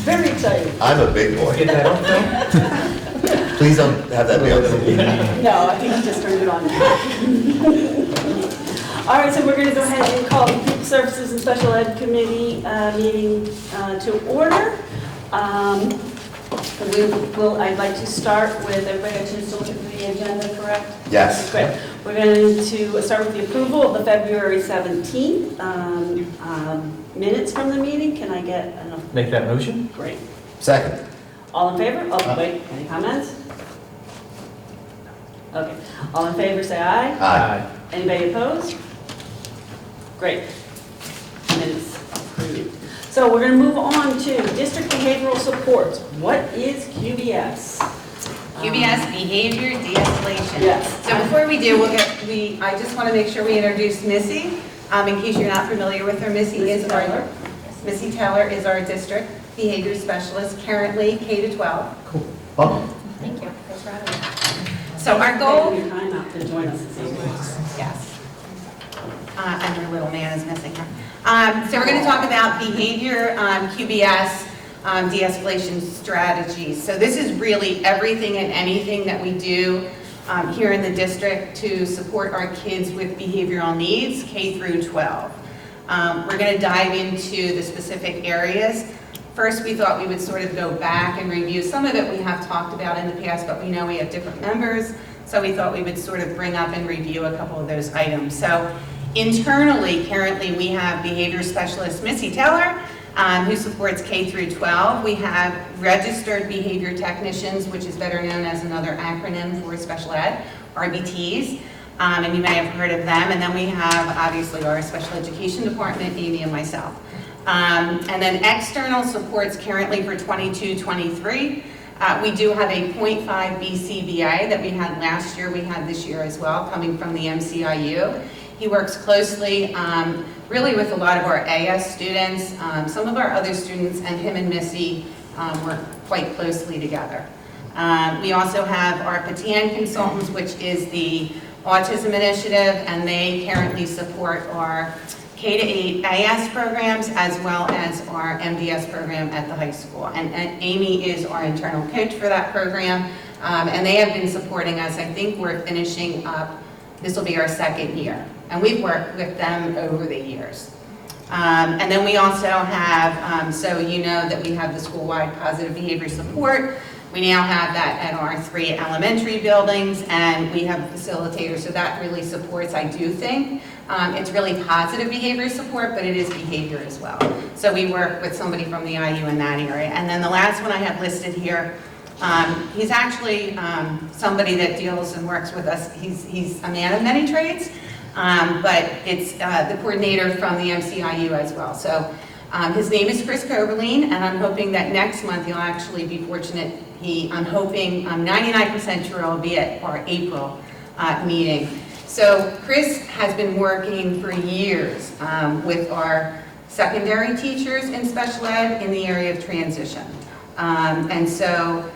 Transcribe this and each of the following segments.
Very exciting. I'm a big boy. Get that on film? Please don't have that be on the No, I think he just turned it on. All right, so we're going to go ahead and call the Pupil Services and Special Ed Committee meeting to order. I'd like to start with, everybody got a chance to look at the agenda, correct? Yes. Great. We're going to start with the approval of the February 17th minutes from the meeting. Can I get an... Make that motion? Great. Second. All in favor? Oh, wait, any comments? Okay. All in favor, say aye. Aye. Anybody opposed? Great. Minutes approved. So we're going to move on to district behavioral supports. What is QBS? QBS, behavior de-escalation. Yes. So before we do, I just want to make sure we introduce Missy. In case you're not familiar with her, Missy Taylor is our district behavior specialist, currently K-12. Cool. Welcome. Thank you. Thanks for having me. So our goal, Taking your time out to join us this evening. yes. And her little man is missing her. So we're going to talk about behavior, QBS, de-escalation strategies. So this is really everything and anything that we do here in the district to support our kids with behavioral needs, K through 12. We're going to dive into the specific areas. First, we thought we would sort of go back and review. Some of it we have talked about in the past, but we know we have different members, so we thought we would sort of bring up and review a couple of those items. So internally, currently, we have behavior specialist Missy Taylor, who supports K through 12. We have registered behavior technicians, which is better known as another acronym for special ed, RBTs, and you may have heard of them. And then we have, obviously, our special education department, Amy and myself. And then external supports currently for 22-23. We do have a 0.5 BCBA that we had last year, we had this year as well, coming from the MCIU. He works closely, really with a lot of our AS students, some of our other students, and him and Missy work quite closely together. We also have our PATAN consultants, which is the Autism Initiative, and they currently support our K-8 AS programs as well as our MDS program at the high school. And Amy is our internal coach for that program, and they have been supporting us. I think we're finishing up, this will be our second year, and we've worked with them over the years. And then we also have, so you know that we have the school-wide positive behavior support. We now have that at our 3 elementary buildings, and we have a facilitator, so that really supports, I do think. It's really positive behavior support, but it is behavior as well. So we work with somebody from the IU in that area. And then the last one I have listed here, he's actually somebody that deals and works with us. He's a man of many trades, but it's the coordinator from the MCIU as well. So his name is Chris Coberline, and I'm hoping that next month you'll actually be fortunate. I'm hoping, I'm 99% sure I'll be at our April meeting. So Chris has been working for years with our secondary teachers in special ed in the area of transition. And so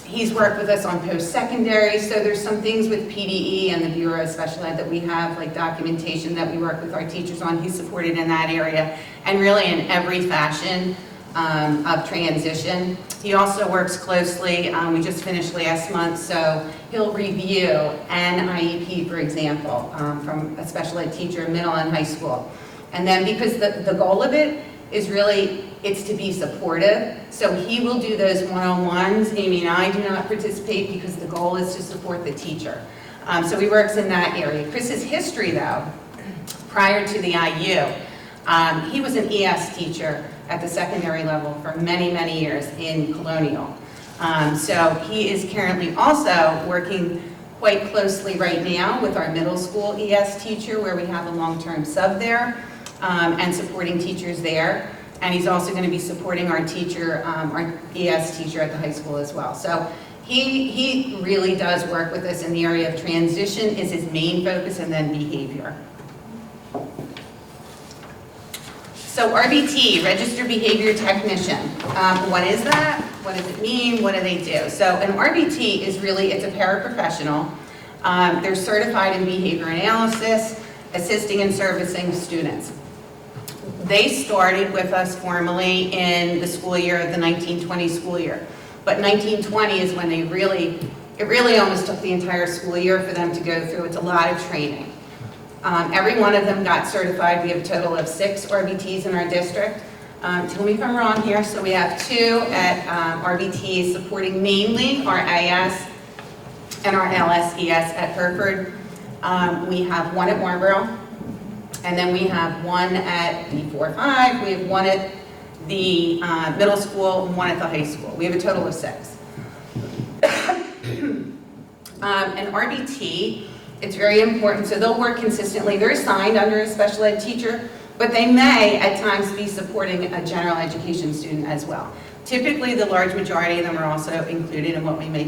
he's worked with us on post-secondary, so there's some things with PDE and the Bureau of Special Ed that we have, like documentation that we work with our teachers on. He's supported in that area, and really in every fashion of transition. He also works closely, we just finished last month, so he'll review an IEP, for example, from a special ed teacher in middle and high school. And then because the goal of it is really, it's to be supportive. So he will do those one-on-ones. Amy and I do not participate because the goal is to support the teacher. So he works in that area. Chris's history, though, prior to the IU, he was an ES teacher at the secondary level for many, many years in Colonial. So he is currently also working quite closely right now with our middle school ES teacher, where we have a long-term sub there, and supporting teachers there. And he's also going to be supporting our teacher, our ES teacher at the high school as well. So he really does work with us in the area of transition is his main focus, and then behavior. So RBT, Registered Behavior Technician. What is that? What does it mean? What do they do? So an RBT is really, it's a paraprofessional. They're certified in behavior analysis, assisting and servicing students. They started with us formally in the school year of the 1920 school year. But 1920 is when it really almost took the entire school year for them to go through. It's a lot of training. Every one of them got certified. We have a total of 6 RBTs in our district. Tell me if I'm wrong here. So we have 2 at RBTs supporting mainly our AS and our LSES at Hereford. We have 1 at Marlboro, and then we have 1 at the 4-5. We have 1 at the middle school and 1 at the high school. We have a total of 6. And RBT, it's very important. So they'll work consistently. They're assigned under a special ed teacher, but they may at times be supporting a general education student as well. Typically, the large majority of them are also included in what we may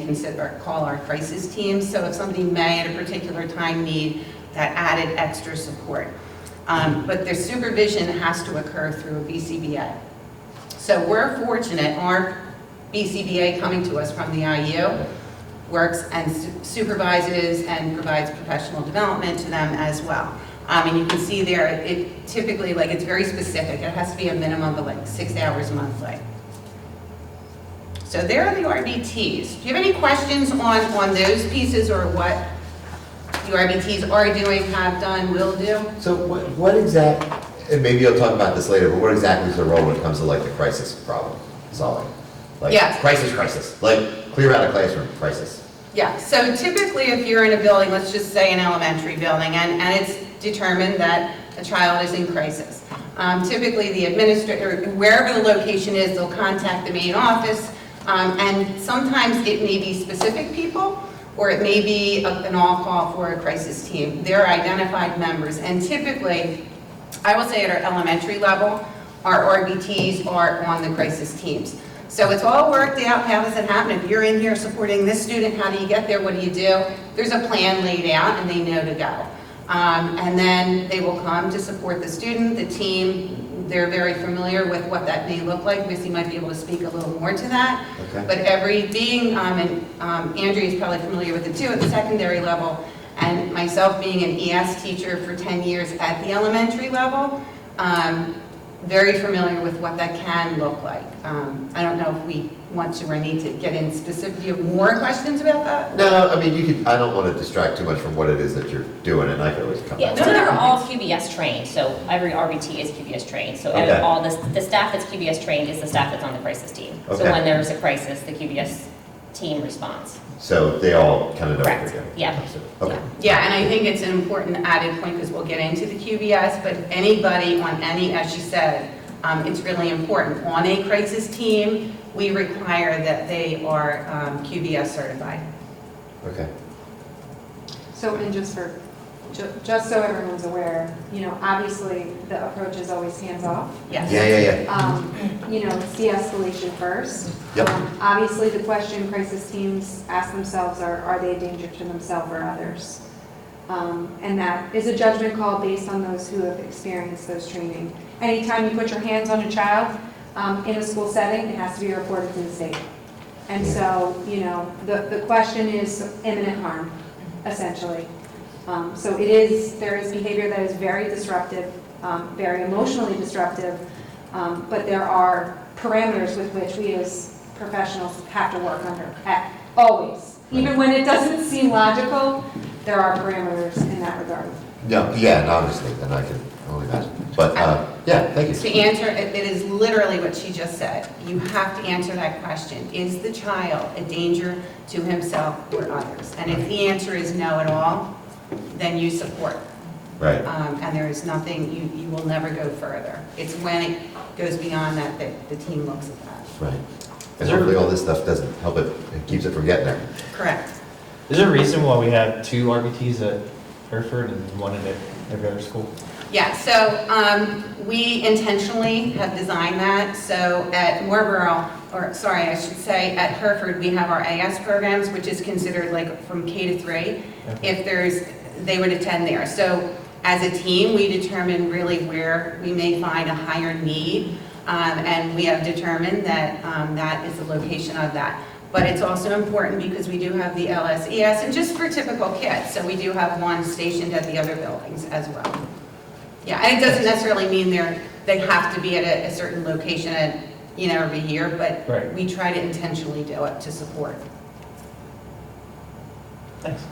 call our crisis teams. So if somebody may at a particular time need that added extra support. But their supervision has to occur through a BCBA. So we're fortunate, our BCBA coming to us from the IU works and supervises and provides professional development to them as well. And you can see there, it typically, like, it's very specific. It has to be a minimum of like 6 hours monthly. So there are the RBTs. Do you have any questions on those pieces or what the RBTs are doing, have done, will do? So what exact, and maybe you'll talk about this later, but what exactly is the role when it comes to like the crisis problem solving? Like Yes. crisis, like clear out a classroom, crisis. Yeah, so typically if you're in a building, let's just say an elementary building, and it's determined that a child is in crisis. Typically the administrator, wherever the location is, they'll contact the main office, and sometimes it may be specific people, or it may be an all-call for a crisis team. They're identified members, and typically, I will say at our elementary level, our RBTs are on the crisis teams. So it's all worked out. How does it happen? If you're in here supporting this student, how do you get there? What do you do? There's a plan laid out, and they know to go. And then they will come to support the student, the team. They're very familiar with what that may look like. Missy might be able to speak a little more to that. Okay. But and Andrea is probably familiar with it too at the secondary level, and myself being an ES teacher for 10 years at the elementary level, very familiar with what that can look like. I don't know if we want to or need to get in specific. Do you have more questions about that? No, I mean, you could, I don't want to distract too much from what it is that you're doing, and I could always come Yeah, back. so they're all QBS trained, so every RBT is QBS trained. So Okay. all the staff that's QBS trained is the staff that's on the crisis team. So Okay. when there's a crisis, the QBS team responds. So they all kind of know what Correct. they're doing. Yeah. Okay. Yeah, and I think it's an important added point because we'll get into the QBS, but anybody on any, as she said, it's really important. On a crisis team, we require that they are QBS certified. Okay. So, and just so everyone's aware, obviously the approach is always hands-off. Yes. Yeah. It's de-escalation first. Yep. Obviously, the question crisis teams ask themselves are they a danger to themselves or others? And that is a judgment call based on those who have experienced those training. Anytime you put your hands on a child in a school setting, it has to be reported to the state. And so, the question is imminent harm, essentially. So there is behavior that is very disruptive, very emotionally disruptive, but there are parameters with which we as professionals have to work under, always. Even when it doesn't seem logical, there are parameters in that regard. No, yeah, and obviously, then I can only imagine. But, yeah, thank you. To answer, it is literally what she just said. You have to answer that question. Is the child a danger to himself or others? And if the answer is no at all, then you support. Right. And there is nothing, you will never go further. It's when it goes beyond that the team looks at that. Right. And hopefully all this stuff doesn't help it keeps it from getting there. Correct. Is there a reason why we have 2 RBTs at Hereford and 1 at every other school? Yeah, so we intentionally have designed that. So at I should say at Hereford, we have our AS programs, which is considered like from K to 3. Okay. If they would attend there. So as a team, we determine really where we may find a higher need, and we have determined that that is the location of that. But it's also important because we do have the LSES, and just for typical kids, so we do have one stationed at the other buildings as well. Yeah, and it doesn't necessarily mean that they have to be at a certain location at, every year, but Right. we try to intentionally do it to support. Thanks.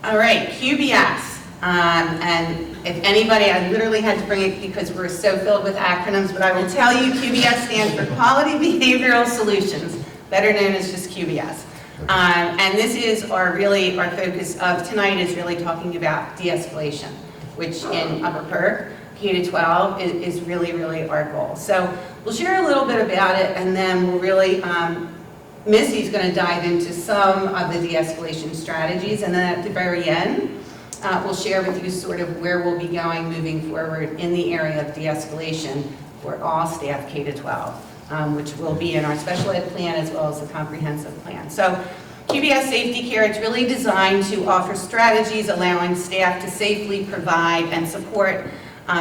All right, QBS. And if anybody, I literally had to bring it because we're so filled with acronyms, but I will tell you, QBS stands for Quality Behavioral Solutions, better known as just QBS. And this is our focus of tonight is really talking about de-escalation, which in Upper Perk, K-12, is really, really our goal. So we'll share a little bit about it, and then we'll really, Missy's going to dive into some of the de-escalation strategies, and then at the very end, we'll share with you sort of where we'll be going moving forward in the area of de-escalation for all staff K-12, which will be in our special ed plan as well as the comprehensive plan. So QBS Safety Care, it's really designed to offer strategies allowing staff to safely provide and support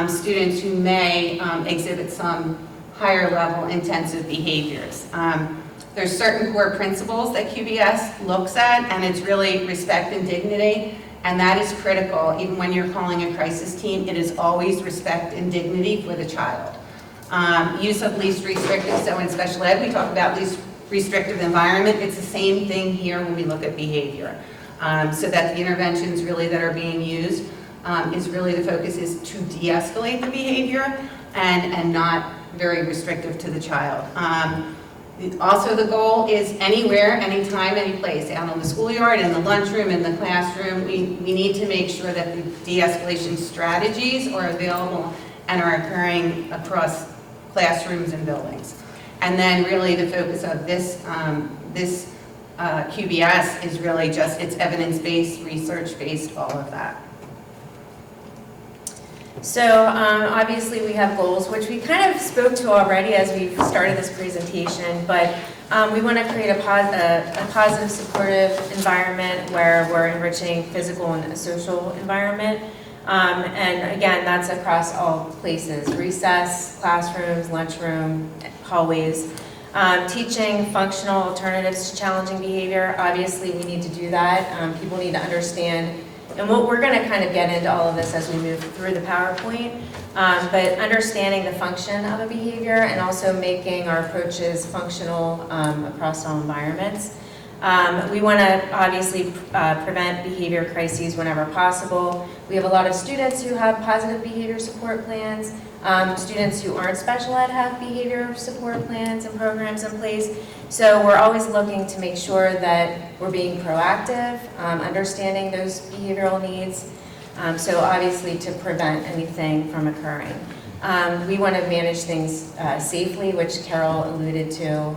students who may exhibit some higher level intensive behaviors. There's certain core principles that QBS looks at, and it's really respect and dignity, and that is critical. Even when you're calling a crisis team, it is always respect and dignity for the child. Use of least restrictive, so in special ed, we talk about least restrictive environment. It's the same thing here when we look at behavior. So that the interventions really that are being used is really the focus is to de-escalate the behavior and not very restrictive to the child. Also, the goal is anywhere, anytime, any place, out on the schoolyard, in the lunchroom, in the classroom. We need to make sure that the de-escalation strategies are available and are occurring across classrooms and buildings. And then really the focus of this QBS is really just, it's evidence-based, research-based, all of that. So obviously we have goals, which we kind of spoke to already as we started this presentation, but we want to create a positive, supportive environment where we're enriching physical and social environment. And again, that's across all places, recess, classrooms, lunchroom, hallways. Teaching functional alternatives to challenging behavior, obviously we need to do that. People need to understand. And we're going to kind of get into all of this as we move through the PowerPoint, but understanding the function of a behavior and also making our approaches functional across all environments. We want to obviously prevent behavior crises whenever possible. We have a lot of students who have positive behavior support plans. Students who aren't special ed have behavior support plans and programs in place. So we're always looking to make sure that we're being proactive, understanding those behavioral needs. So obviously to prevent anything from occurring. We want to manage things safely, which Carol alluded to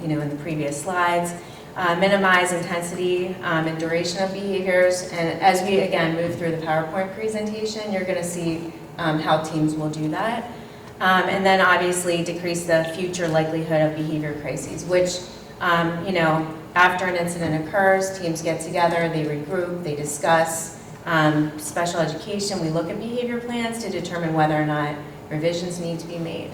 in the previous slides. Minimize intensity and duration of behaviors. And as we, again, move through the PowerPoint presentation, you're going to see how teams will do that. And then obviously decrease the future likelihood of behavior crises, which, after an incident occurs, teams get together, they regroup, they discuss. Special education, we look at behavior plans to determine whether or not revisions need to be made.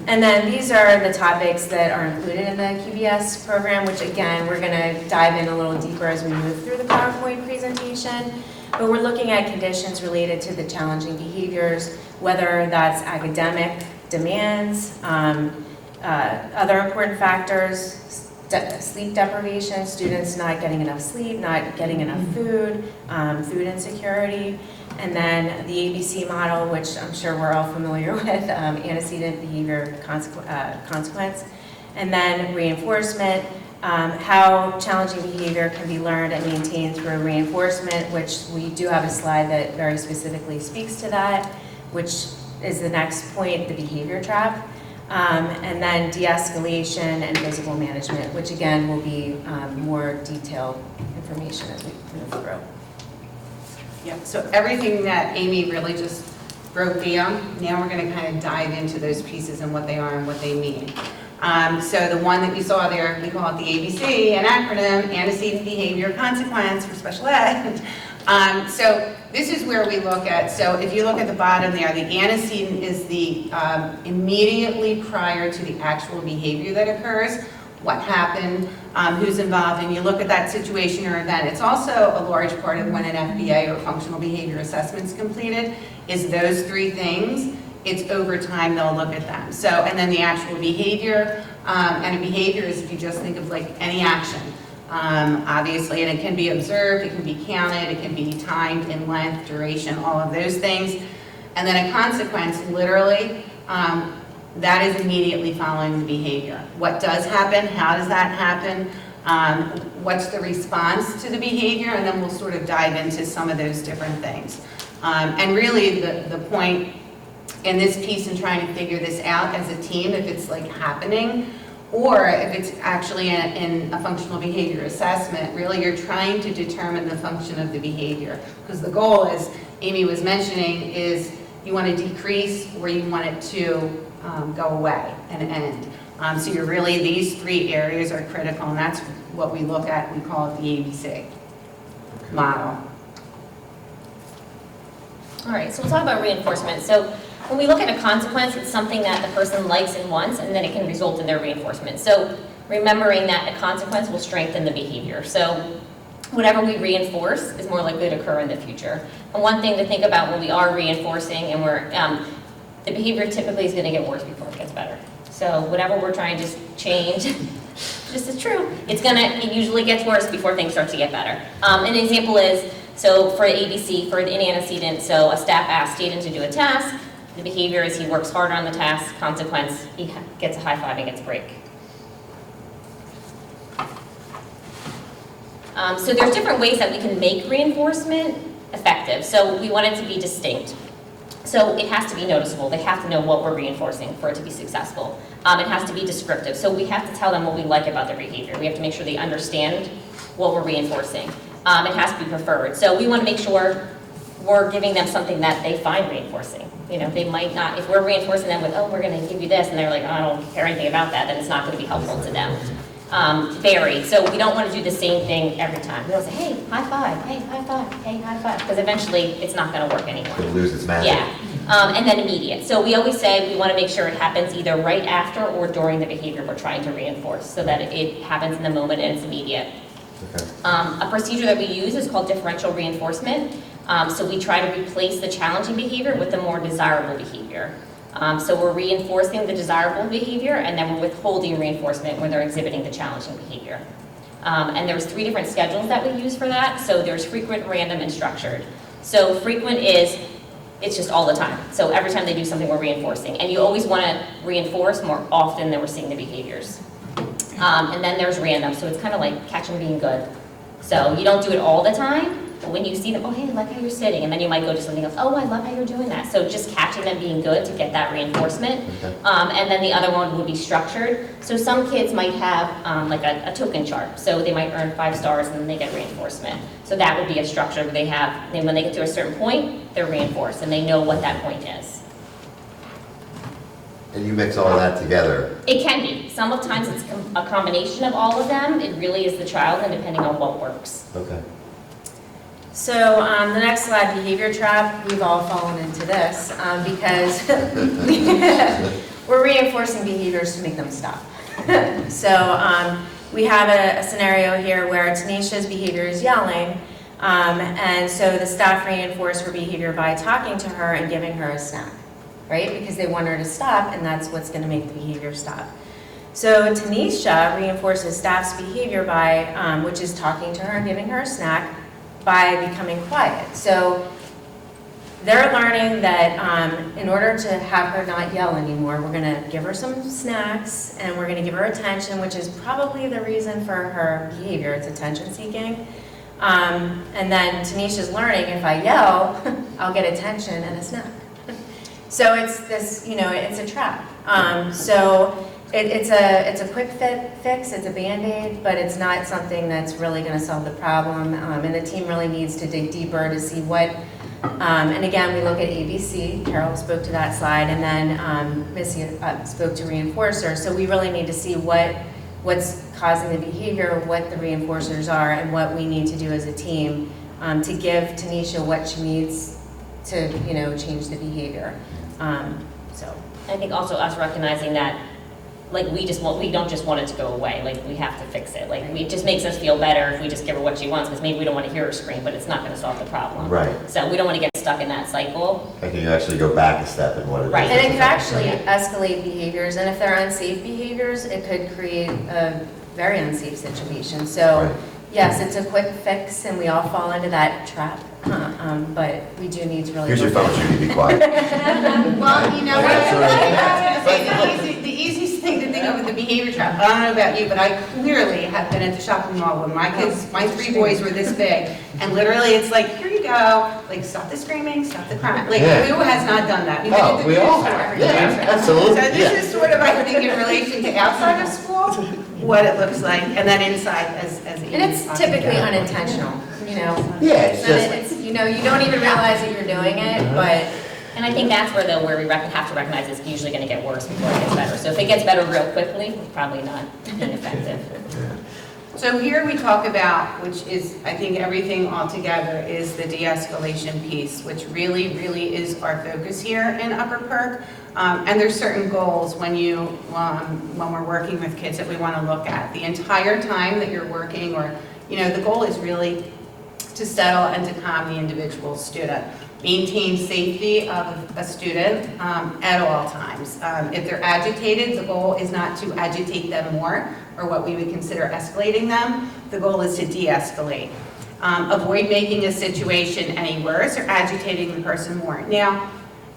And then these are the topics that are included in the QBS program, which again, we're going to dive in a little deeper as we move through the PowerPoint presentation. But we're looking at conditions related to the challenging behaviors, whether that's academic demands, other important factors, sleep deprivation, students not getting enough sleep, not getting enough food, food insecurity. And then the ABC model, which I'm sure we're all familiar with, antecedent behavior consequence. And then reinforcement, how challenging behavior can be learned and maintained through reinforcement, which we do have a slide that very specifically speaks to that, which is the next point, the behavior trap. And then de-escalation and physical management, which again will be more detailed information as we move through. Yeah, so everything that Amy really just broke down, now we're going to kind of dive into those pieces and what they are and what they mean. So the one that you saw there, we call it the ABC, an acronym, antecedent behavior consequence for special ed. So this is where we look at, so if you look at the bottom there, the antecedent is the immediately prior to the actual behavior that occurs. what happened, who's involved, and you look at that situation or event. It's also a large part of when an FBA or functional behavior assessment is completed, is those three things. It's over time they'll look at them. So, and then the actual behavior, and a behavior is, if you just think of like any action, obviously, and it can be observed, it can be counted, it can be timed in length, duration, all of those things. And then a consequence, literally, that is immediately following the behavior. What does happen? How does that happen? What's the response to the behavior? And then we'll sort of dive into some of those different things. And really, the point in this piece in trying to figure this out as a team, if it's like happening, or if it's actually in a functional behavior assessment, really you're trying to determine the function of the behavior. Because the goal, as Amy was mentioning, is you want to decrease or you want it to go away and end. So you're really, these three areas are critical, and that's what we look at. We call it the ABC model. All right, so we'll talk about reinforcement. So when we look at a consequence, it's something that the person likes and wants, and then it can result in their reinforcement. So remembering that a consequence will strengthen the behavior. So whatever we reinforce is more likely to occur in the future. And one thing to think about when we are reinforcing and we're, the behavior typically is going to get worse before it gets better. So whatever we're trying to change, just as true, it usually gets worse before things start to get better. An example is, so for ABC, for an antecedent, so a staff asks Jaden to do a task. The behavior is he works harder on the task. Consequence, he gets a high five and gets a break. So there's different ways that we can make reinforcement effective. So we want it to be distinct. So it has to be noticeable. They have to know what we're reinforcing for it to be successful. It has to be descriptive. So we have to tell them what we like about their behavior. We have to make sure they understand what we're reinforcing. It has to be preferred. So we want to make sure we're giving them something that they find reinforcing. You know, they might not, if we're reinforcing them with, oh, we're going to give you this, and they're like, oh, I don't care anything about that, then it's not going to be helpful to them. Vary. So we don't want to do the same thing every time. We don't say, hey, high five, hey, high five, hey, high five, because eventually it's not going to work anymore. It'll lose its magic. Yeah. And then immediate. So we always say we want to make sure it happens either right after or during the behavior we're trying to reinforce, so that it happens in the moment and it's immediate. Okay. A procedure that we use is called differential reinforcement. So we try to replace the challenging behavior with the more desirable behavior. So we're reinforcing the desirable behavior, and then we're withholding reinforcement when they're exhibiting the challenging behavior. And there's 3 different schedules that we use for that. So there's frequent, random, and structured. So frequent is, it's just all the time. So every time they do something, we're reinforcing. And you always want to reinforce more often than we're seeing the behaviors. And then there's random, so it's kind of like catch them being good. So you don't do it all the time, but when you see them, oh, hey, I like how you're sitting, and then you might go to something else, oh, I love how you're doing that. So just catching them being good to get that reinforcement. Okay. And then the other one would be structured. So some kids might have like a token chart. So they might earn 5 stars and then they get reinforcement. So that would be a structure where they have, and when they get to a certain point, they're reinforced and they know what that point is. And you mix all of that together. It can be. Some of times it's a combination of all of them. It really is the child and depending on what works. Okay. So the next slide, behavior trap, we've all fallen into this because we're reinforcing behaviors to make them stop. So we have a scenario here where Tanisha's behavior is yelling, and so the staff reinforce her behavior by talking to her and giving her a snack, right? Because they want her to stop, and that's what's going to make the behavior stop. So Tanisha reinforces staff's behavior by, which is talking to her and giving her a snack, by becoming quiet. So they're learning that in order to have her not yell anymore, we're going to give her some snacks and we're going to give her attention, which is probably the reason for her behavior. It's attention seeking. And then Tanisha's learning, if I yell, I'll get attention and a snack. So it's this, you know, it's a trap. So it's a quick fix, it's a Band-Aid, but it's not something that's really going to solve the problem. And the team really needs to dig deeper to see what, and again, we look at ABC, Carol spoke to that slide, and then Missy spoke to reinforcer. So we really need to see what's causing the behavior, what the reinforcers are, and what we need to do as a team to give Tanisha what she needs to, you know, change the behavior. So I think also us recognizing that like, we don't just want it to go away, like, we have to fix it. Like, it just makes us feel better if we just give her what she wants, because maybe we don't want to hear her scream, but it's not going to solve the problem. Right. So we don't want to get stuck in that cycle. Like, can you actually go back a step in what it is? Right. And it that's could affecting actually it? escalate behaviors, and if they're unsafe behaviors, it could create a very unsafe situation. So, Right. yes, it's a quick fix, and we all fall into that trap, but we do need to really. Here's your look phone, at- Judy, be quiet. Well, you know what, Okay, so- I was gonna say, the easiest thing to think of with the behavior trap, I don't know about you, but I clearly have been at the shopping mall when my kids, my 3 boys were this big, and literally it's like, here you go, like, stop the screaming, stop the crying, like, Yeah. who has not done that? We've been at Oh, the we grocery all store. have, yeah, absolutely, So this yeah. is sort of, I think, in relation to outside of school, what it looks like, and then inside as And it's typically unintentional, you know? Yeah, it's And just, it's, you know, you don't even realize that you're doing it, but And I think that's where we have to recognize it's usually going to get worse before it gets better. So if it gets better real quickly, it's probably not being effective. So here we talk about, which is, I think everything all together is the de-escalation piece, which really, really is our focus here in Upper Perk. And there's certain goals when we're working with kids that we want to look at. The entire time that you're working, or, you know, the goal is really to settle and to calm the individual student. Maintain safety of a student at all times. If they're agitated, the goal is not to agitate them more, or what we would consider escalating them. The goal is to de-escalate. Avoid making a situation any worse or agitating the person more. Now,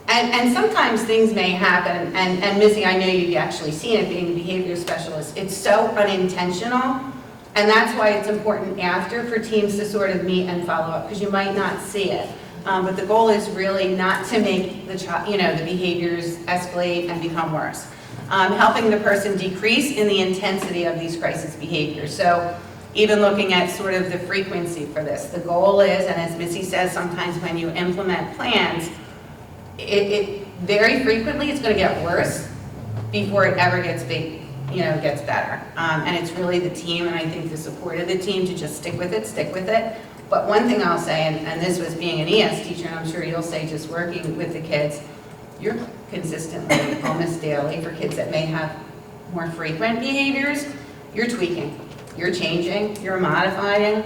and sometimes things may happen, and Missy, I know you've actually seen it being a behavior specialist, it's so unintentional, and that's why it's important after for teams to sort of meet and follow up, because you might not see it. But the goal is really not to make the behaviors escalate and become worse. Helping the person decrease in the intensity of these crisis behaviors. So even looking at sort of the frequency for this, the goal is, and as Missy says, sometimes when you implement plans, it very frequently it's going to get worse before it ever gets gets better. And it's really the team, and I think the support of the team to just stick with it. But one thing I'll say, and this was being an ES teacher, and I'm sure you'll say just working with the kids, you're consistently, almost daily, for kids that may have more frequent behaviors, you're tweaking, you're changing, you're modifying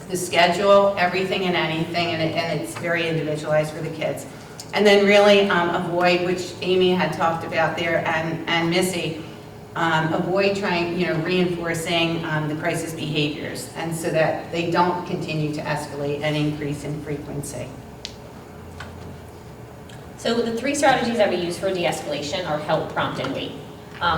the schedule, everything and anything, and it's very individualized for the kids. And then really avoid, which Amy had talked about there, and Missy, avoid reinforcing the crisis behaviors, and so that they don't continue to escalate and increase in frequency. So the 3 strategies that we use for de-escalation are help, prompt, and wait.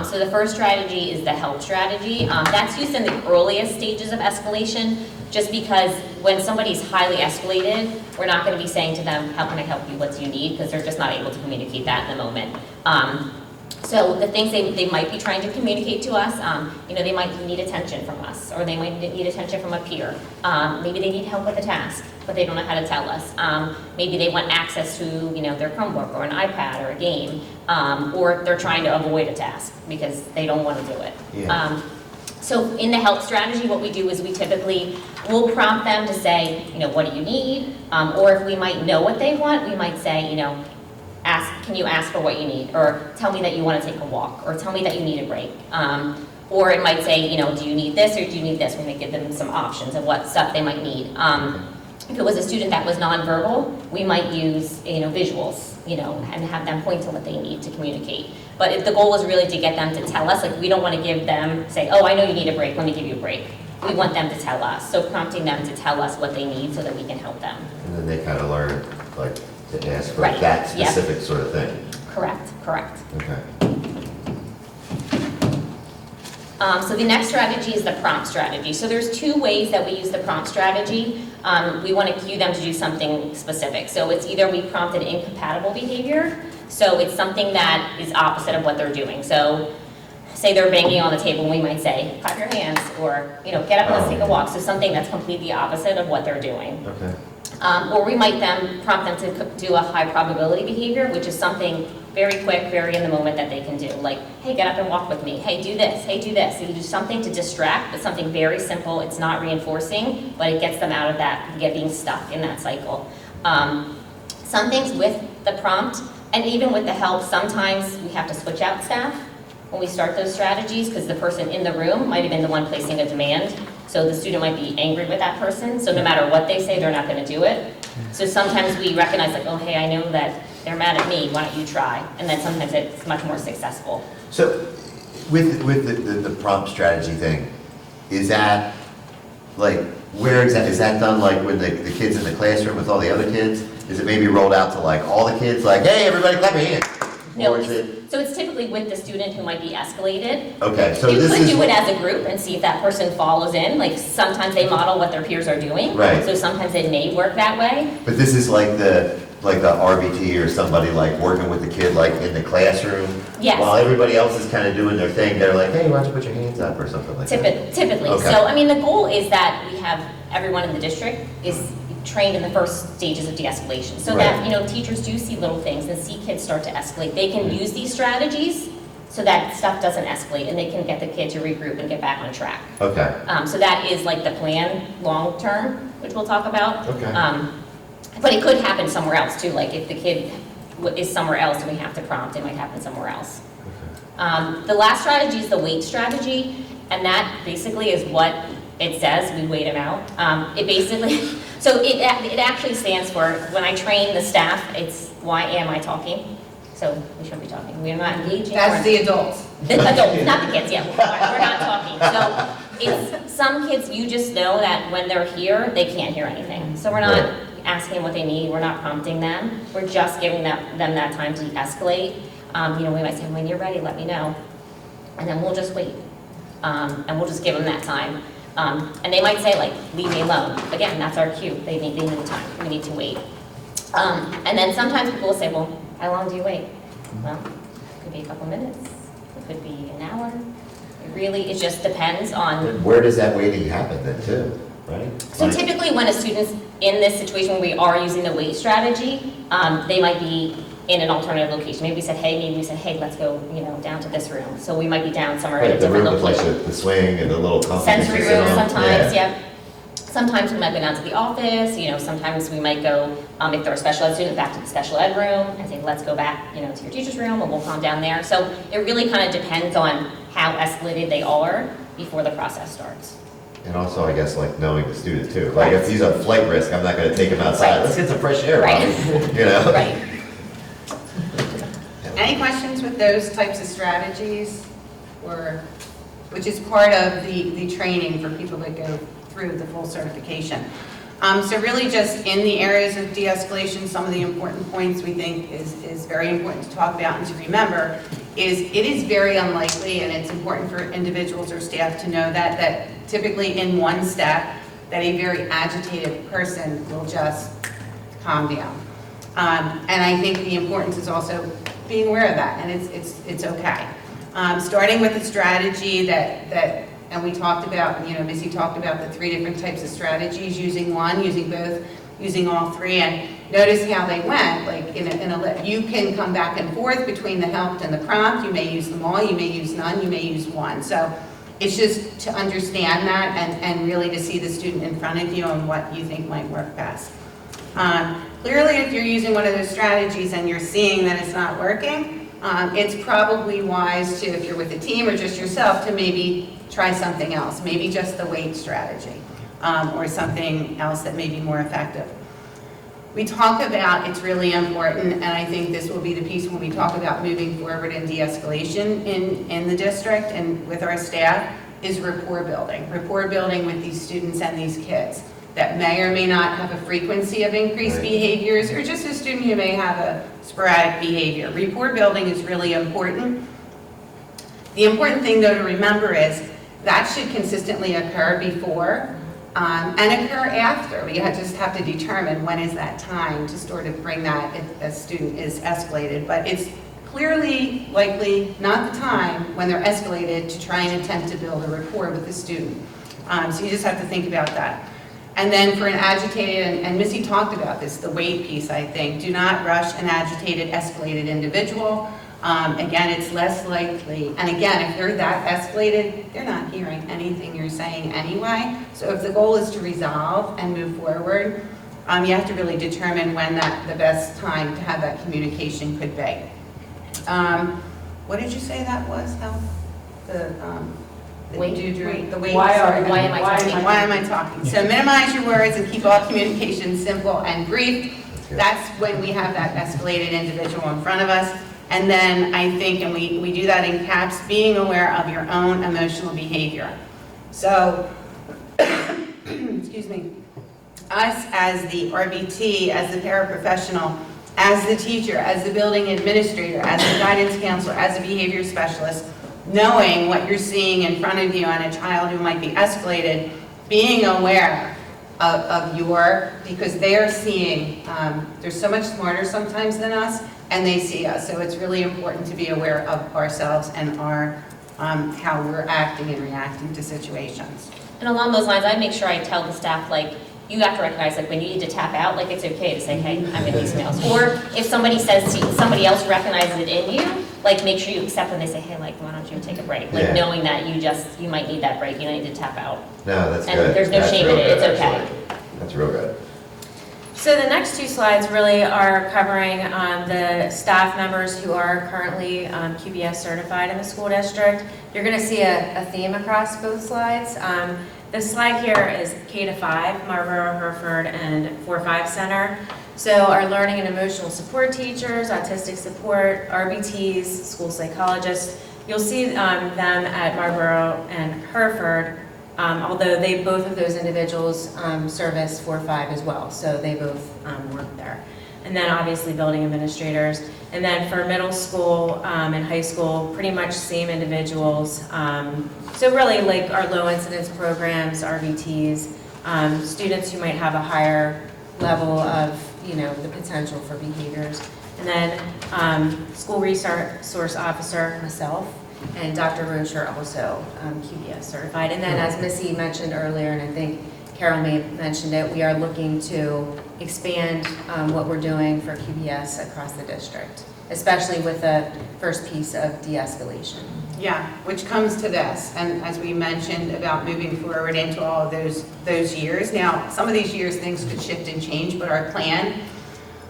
So the first strategy is the help strategy. That's used in the earliest stages of escalation, just because when somebody's highly escalated, we're not going to be saying to them, how can I help you, what do you need? Because they're just not able to communicate that in the moment. So the things they might be trying to communicate to us, they might need attention from us, or they might need attention from a peer. Maybe they need help with a task, but they don't know how to tell us. Maybe they want access to, their Chromebook or an iPad or a game, or they're trying to avoid a task because they don't want to do it. Yeah. So in the help strategy, what we do is we'll prompt them to say, what do you need? Or if we might know what they want, we might say, can you ask for what you need? Or tell me that you want to take a walk, or tell me that you need a break. Or it might say, do you need this or do you need this? We may give them some options of what stuff they might need. If it was a student that was nonverbal, we might use, visuals, and have them point to what they need to communicate. But if the goal is really to get them to tell us, we don't want to give them, say, oh, I know you need a break, let me give you a break. We want them to tell us. So prompting them to tell us what they need so that we can help them. And then they kind of learn, to ask for Right, that yep. specific sort of thing. Correct. Okay. So the next strategy is the prompt strategy. So there's 2 ways that we use the prompt strategy. We want to cue them to do something specific. So it's either we prompt an incompatible behavior, so it's something that is opposite of what they're doing. So say they're banging on the table, and we might say, clap your hands, or get up and let's take a walk. So something that's completely opposite of what they're doing. Okay. Or we might prompt them to do a high probability behavior, which is something very quick, very in the moment that they can do. Like, hey, get up and walk with me. Hey, do this. Hey, do this. So you do something to distract, but something very simple. It's not reinforcing, but it gets them out of that, being stuck in that cycle. Some things with the prompt, and even with the help, sometimes we have to switch out staff. when we start those strategies, because the person in the room might have been the one placing a demand. So the student might be angry with that person, so no matter what they say, they're not gonna do it. So sometimes we recognize like, oh, hey, I know that they're mad at me, why don't you try? And then sometimes it's much more successful. So with the prompt strategy thing, is that like, where exactly, is that done like with the kids in the classroom with all the other kids? Is it maybe rolled out to like all the kids, like, hey, everybody clap your hands? No, Or is it, so it's typically with the student who might be escalated. okay, so You this could is. do it as a group and see if that person follows in, like sometimes they model what their peers are doing. Right. So sometimes it may work that way. But this is like the RBT or somebody like working with the kid like in the classroom? Yes. While everybody else is kind of doing their thing, they're like, hey, why don't you put your hands up or something like that? Typically. Okay. So, I mean, the goal is that we have everyone in the district is trained in the first stages of de-escalation. So that, Right. you know, teachers do see little things and see kids start to escalate. They can use these strategies so that stuff doesn't escalate and they can get the kid to regroup and get back on track. Okay, So that is like the plan long-term, which we'll talk about. Okay. But it could happen somewhere else too, like if the kid is somewhere else and we have to prompt, it might happen somewhere else. The last strategy is the wait strategy, and that basically is what it says, we wait them out. It basically, so it actually stands for, when I train the staff, it's why am I talking? So we shouldn't be talking, we're not engaging. That's the adults. The adults, not the kids, yeah, we're not talking. So it's, some kids, you just know that when they're here, they can't hear anything. So we're not Right. asking what they need, we're not prompting them, we're just giving them that time to de-escalate. You know, we might say, when you're ready, let me know. And then we'll just wait. And we'll just give them that time. And they might say like, leave me alone. Again, that's our cue, they need time, we need to wait. And then sometimes people will say, well, how long do you wait? Well, it could be a couple minutes, it could be an hour. It just depends on. where does that waiting happen then too, right? So Like- typically when a student's in this situation where we are using the wait strategy, they might be in an alternative location. Maybe we said, hey, let's go, you know, down to this room. So we might be down somewhere in a Right, the different room with like location. the swing and the little comfy. Sensory sit room on. sometimes, Yeah. yep. Sometimes we might go down to the office, you know, sometimes we might go, if they're a special ed student, back to the special ed room and say, let's go back, you know, to your teacher's room and we'll calm down there. So it really kind of depends on how escalated they are before the process starts. And also, I guess, like knowing the student too. Like if Right. he's a flight risk, I'm not gonna take him outside. Right. Let's get some fresh air, Right. Robbie. You know? Right. Any questions with those types of strategies? Or, which is part of the training for people that go through the full certification. So really just in the areas of de-escalation, some of the important points we think is very important to talk about and to remember is it is very unlikely, and it's important for individuals or staff to know that typically in one step, that a very agitated person will just calm down. And I think the importance is also being aware of that, and it's okay. Starting with a strategy that and we talked about, you know, Missy talked about the 3 different types of strategies, using one, using both, using all 3, and notice how they went, like you can come back and forth between the helped and the prompt, you may use them all, you may use none, you may use one. So it's just to understand that and really to see the student in front of you and what you think might work best. Clearly, if you're using one of those strategies and you're seeing that it's not working, it's probably wise to, if you're with a team or just yourself, to maybe try something else, maybe just the wait strategy, or something else that may be more effective. We talk about, it's really important, and I think this will be the piece when we talk about moving forward in de-escalation in the district and with our staff, is rapport building. Rapport building with these students and these kids that may or may not have a frequency of increased behaviors, or just a student who may have a sporadic behavior. Rapport building is really important. The important thing, though, to remember is that should consistently occur before and occur after. We just have to determine when is that time to sort of bring that if a student is escalated. But it's clearly likely not the time when they're escalated to try and attempt to build a rapport with the student. So you just have to think about that. And then for an agitated, and Missy talked about this, the wait piece, I think. Do not rush an agitated, escalated individual. Again, it's less likely. And again, if they're that escalated, they're not hearing anything you're saying anyway. So if the goal is to resolve and move forward, you have to really determine when the best time to have that communication could be. what did you say that was, Hal? The Weight? the weight. Why am I talking? Why am I talking? So minimize your words and keep all communication simple and brief. good. That's when we have that escalated individual in front of us. And then I think, and we do that in CAPS, being aware of your own emotional behavior. So, excuse me, us as the RBT, as the paraprofessional, as the teacher, as the building administrator, as the guidance counselor, as a behavior specialist, knowing what you're seeing in front of you on a child who might be escalated, being aware of your, because they are seeing, they're so much smarter sometimes than us, and they see us. So it's really important to be aware of ourselves and our, how we're acting and reacting to situations. And along those lines, I make sure I tell the staff, like, you have to recognize, like, when you need to tap out, like, it's okay to say, hey, I'm in these meals. Or if somebody says to you, somebody else recognizes it in you, like, make sure you accept when they say, hey, like, why don't you take a break? Like, Yeah. knowing that you might need that break, you need to tap out. No, that's And good. there's no That's shame real in it, good, it's okay. actually. That's real good. So the next two slides really are covering the staff members who are currently QBS certified in the school district. You're going to see a theme across both slides. This slide here is K-5, Marlboro, Hereford, and 4-5 Center. So our learning and emotional support teachers, autistic support, RBTs, school psychologists, you'll see them at Marlboro and Hereford, although both of those individuals service 4-5 as well, so they both work there. And then obviously building administrators. And then for middle school and high school, pretty much same individuals. So really like our low incidence programs, RBTs, students who might have a higher level of, the potential for behaviors. And then school resource officer, myself, and Dr. Roche are also QBS certified. And then as Missy mentioned earlier, and I think Carol mentioned it, we are looking to expand what we're doing for QBS across the district, especially with the first piece of de-escalation. Yeah, which comes to this, and as we mentioned about moving forward into all of those years. Now, some of these years things could shift and change, but our plan.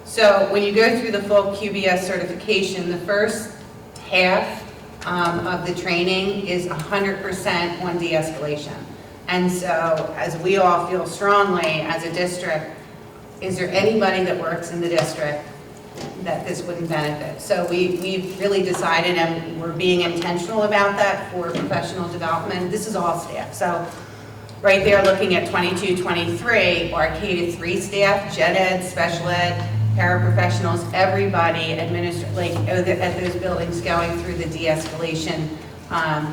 So when you go through the full QBS certification, the first half of the training is 100% on de-escalation. And so, as we all feel strongly as a district, is there anybody that works in the district that this wouldn't benefit? So we've really decided, and we're being intentional about that for professional development. This is all staff. So right there, looking at 22, 23, our K-3 staff, gen ed, special ed, paraprofessionals, everybody at those buildings going through the de-escalation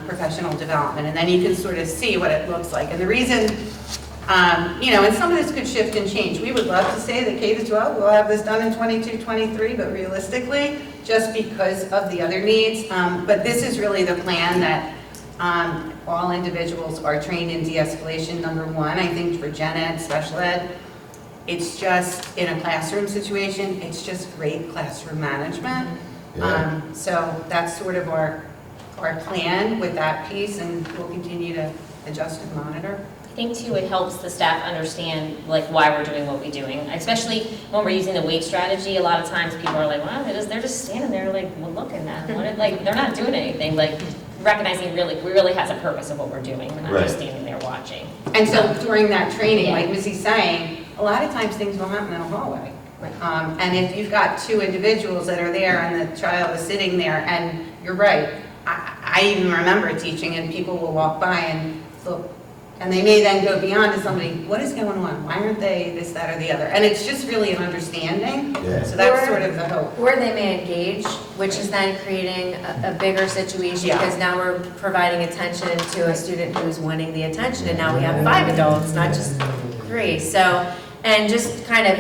professional development. And then you can sort of see what it looks like. And the reason, and some of this could shift and change. We would love to say that K-12 will have this done in 22, 23, but realistically, just because of the other needs. But this is really the plan that all individuals are trained in de-escalation. Number one, I think for gen ed, special ed, it's just in a classroom situation, it's just great classroom management. Yeah. So that's sort of our plan with that piece, and we'll continue to adjust and monitor. I think too, it helps the staff understand like why we're doing what we're doing, especially when we're using the weight strategy. A lot of times people are like, wow, they're just standing there like, well, looking at what, like they're not doing anything. Like recognizing really has a purpose of what we're doing. We're not just standing there watching. And so during that training, Yeah. like Missy's saying, a lot of times things will happen in a hallway. Right. And if you've got two individuals that are there and the child is sitting there, and you're right, I even remember teaching and people will walk by and look, and they may then go beyond to somebody, what is going on? Why aren't they this, that, or the other? And it's just really an understanding. Yeah. So that's sort of the hope. Or they may engage, which is then creating a bigger situation, Yeah. because now we're providing attention to a student who's wanting the attention, and now we have 5 adults, not just 3. So, and just kind of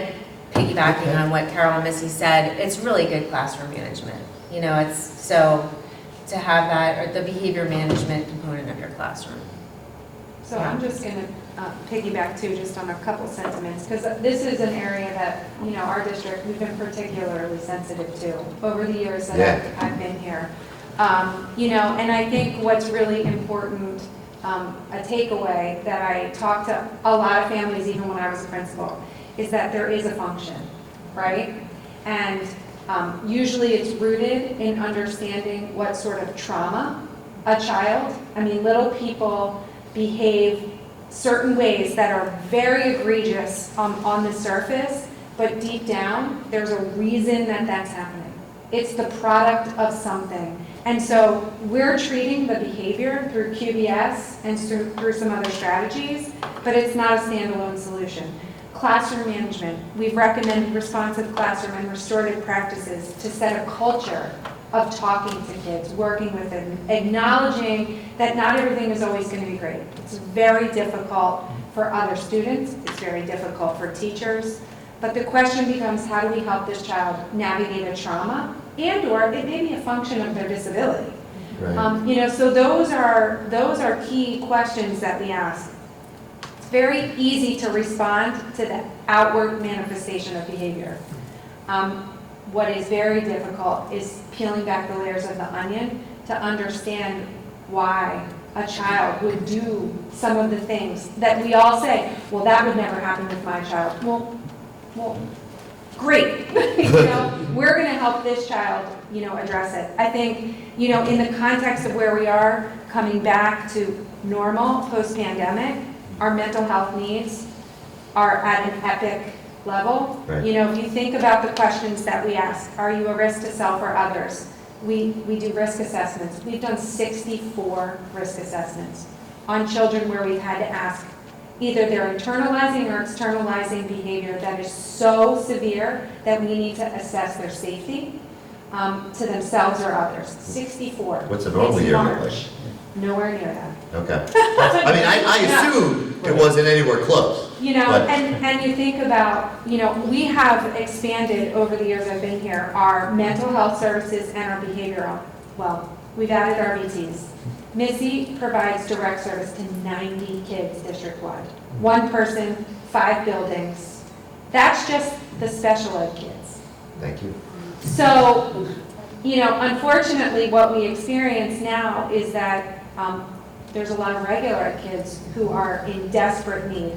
piggybacking on what Carol and Missy said, it's really good classroom management. It's so to have that, or the behavior management component of your classroom. So I'm just going to piggyback too, just on a couple sentiments, because this is an area that, our district, we've been particularly sensitive to over the years that I've been here. And I think what's really important, a takeaway that I talked to a lot of families, even when I was a principal, is that there is a function, right? And Usually it's rooted in understanding what sort of trauma a child, little people behave certain ways that are very egregious on the surface, but deep down, there's a reason that that's happening. It's the product of something. And so we're treating the behavior through QBS and through some other strategies, but it's not a standalone solution. Classroom management, we've recommended responsive classroom and restorative practices to set a culture of talking to kids, working with them, acknowledging that not everything is always going to be great. It's very difficult for other students, it's very difficult for teachers, but the question becomes, how do we help this child navigate a trauma, and or it may be a function of their disability. Right. So those are key questions that we ask. It's very easy to respond to the outward manifestation of behavior. What is very difficult is peeling back the layers of the onion to understand why a child would do some of the things that we all say, well, that would never happen with my child. Well, great. We're going to help this child, address it. I think, in the context of where we are, coming back to normal post-pandemic, our mental health needs are at an epic level. Right. If you think about the questions that we ask, are you a risk to self or others? We do risk assessments. We've done 64 risk assessments on children where we've had to ask either they're internalizing or externalizing behavior that is so severe that we need to assess their safety to themselves or others. 64. What's a normal It's year look large. like? Nowhere near that. Okay. I assume it wasn't anywhere close. But- And you think about, we have expanded over the years I've been here, our mental health services and our behavioral. Well, we've added our BTs. Missy provides direct service to 90 kids district-wide. One person, 5 buildings. That's just the special ed kids. Thank you. So, unfortunately, what we experience now is that there's a lot of regular ed kids who are in desperate need.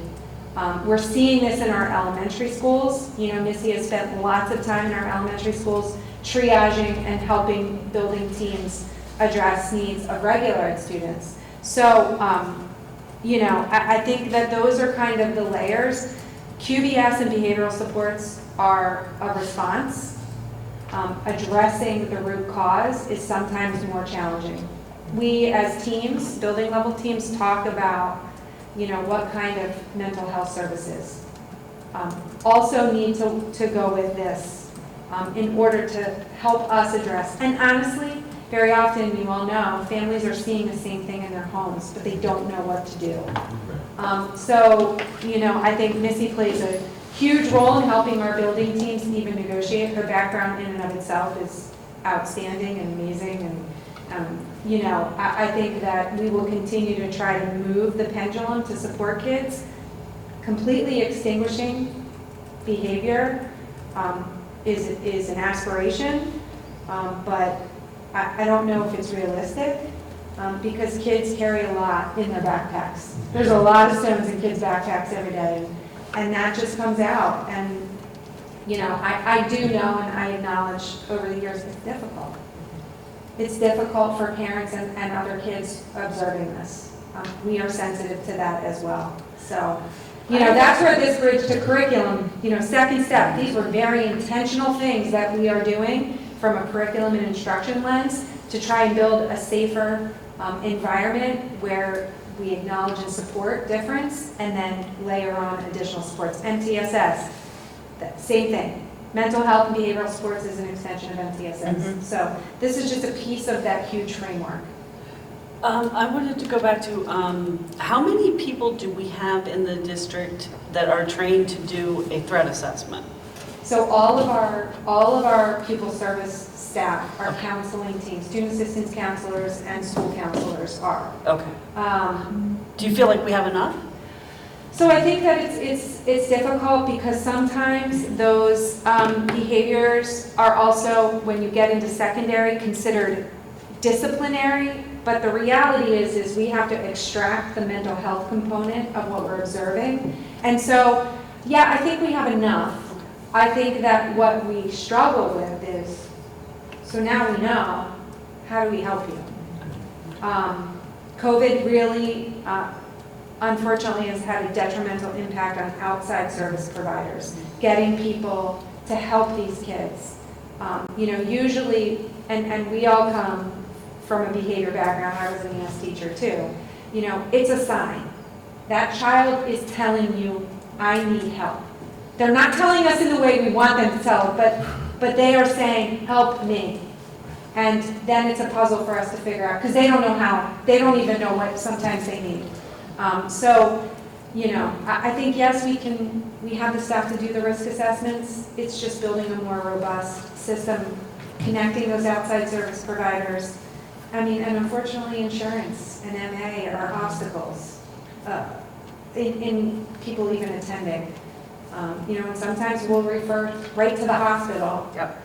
We're seeing this in our elementary schools. Missy has spent lots of time in our elementary schools triaging and helping building teams address needs of regular ed students. So, I think that those are kind of the layers. QBS and behavioral supports are a response. Addressing the root cause is sometimes more challenging. We as teams, building level teams, talk about, what kind of mental health services. Also need to go with this in order to help us address. And honestly, very often, you all know, families are seeing the same thing in their homes, but they don't know what to do. So, I think Missy plays a huge role in helping our building teams even negotiate. Her background in and of itself is outstanding and amazing. And, I think that we will continue to try to move the pendulum to support kids. Completely extinguishing behavior is an aspiration, but I don't know if it's realistic because kids carry a lot in their backpacks. There's a lot of stones in kids' backpacks every day, and that just comes out. And, I do know and I acknowledge over the years it's difficult. It's difficult for parents and other kids observing this. We are sensitive to that as well. So, that's where this bridge to curriculum, second step, these were very intentional things that we are doing from a curriculum and instruction lens to try and build a safer environment where we acknowledge and support difference and then layer on additional supports. MTSS, same thing. Mental health and behavioral supports is an extension of MTSS. So this is just a piece of that huge framework. I wanted to go back to how many people do we have in the district that are trained to do a threat assessment? So all of our pupil service staff, our counseling team, student assistance counselors and school counselors are. Okay. Do you feel like we have enough? So I think that it's difficult because sometimes those behaviors are also, when you get into secondary, considered disciplinary. But the reality is we have to extract the mental health component of what we're observing. And so, yeah, I think we have enough. I think that what we struggle with is, so now we know, how do we help you? COVID really, unfortunately, has had a detrimental impact on outside service providers, getting people to help these kids. Usually, and we all come from a behavior background, I was an ES teacher too, it's a sign. That child is telling you, I need help. They're not telling us in the way we want them to tell, but they are saying, help me. And then it's a puzzle for us to figure out, because they don't know how, they don't even know what sometimes they need. I think, yes, we have the staff to do the risk assessments. It's just building a more robust system, connecting those outside service providers. And unfortunately, insurance and MA are obstacles in people even attending. And sometimes we'll refer right to the hospital. Yep.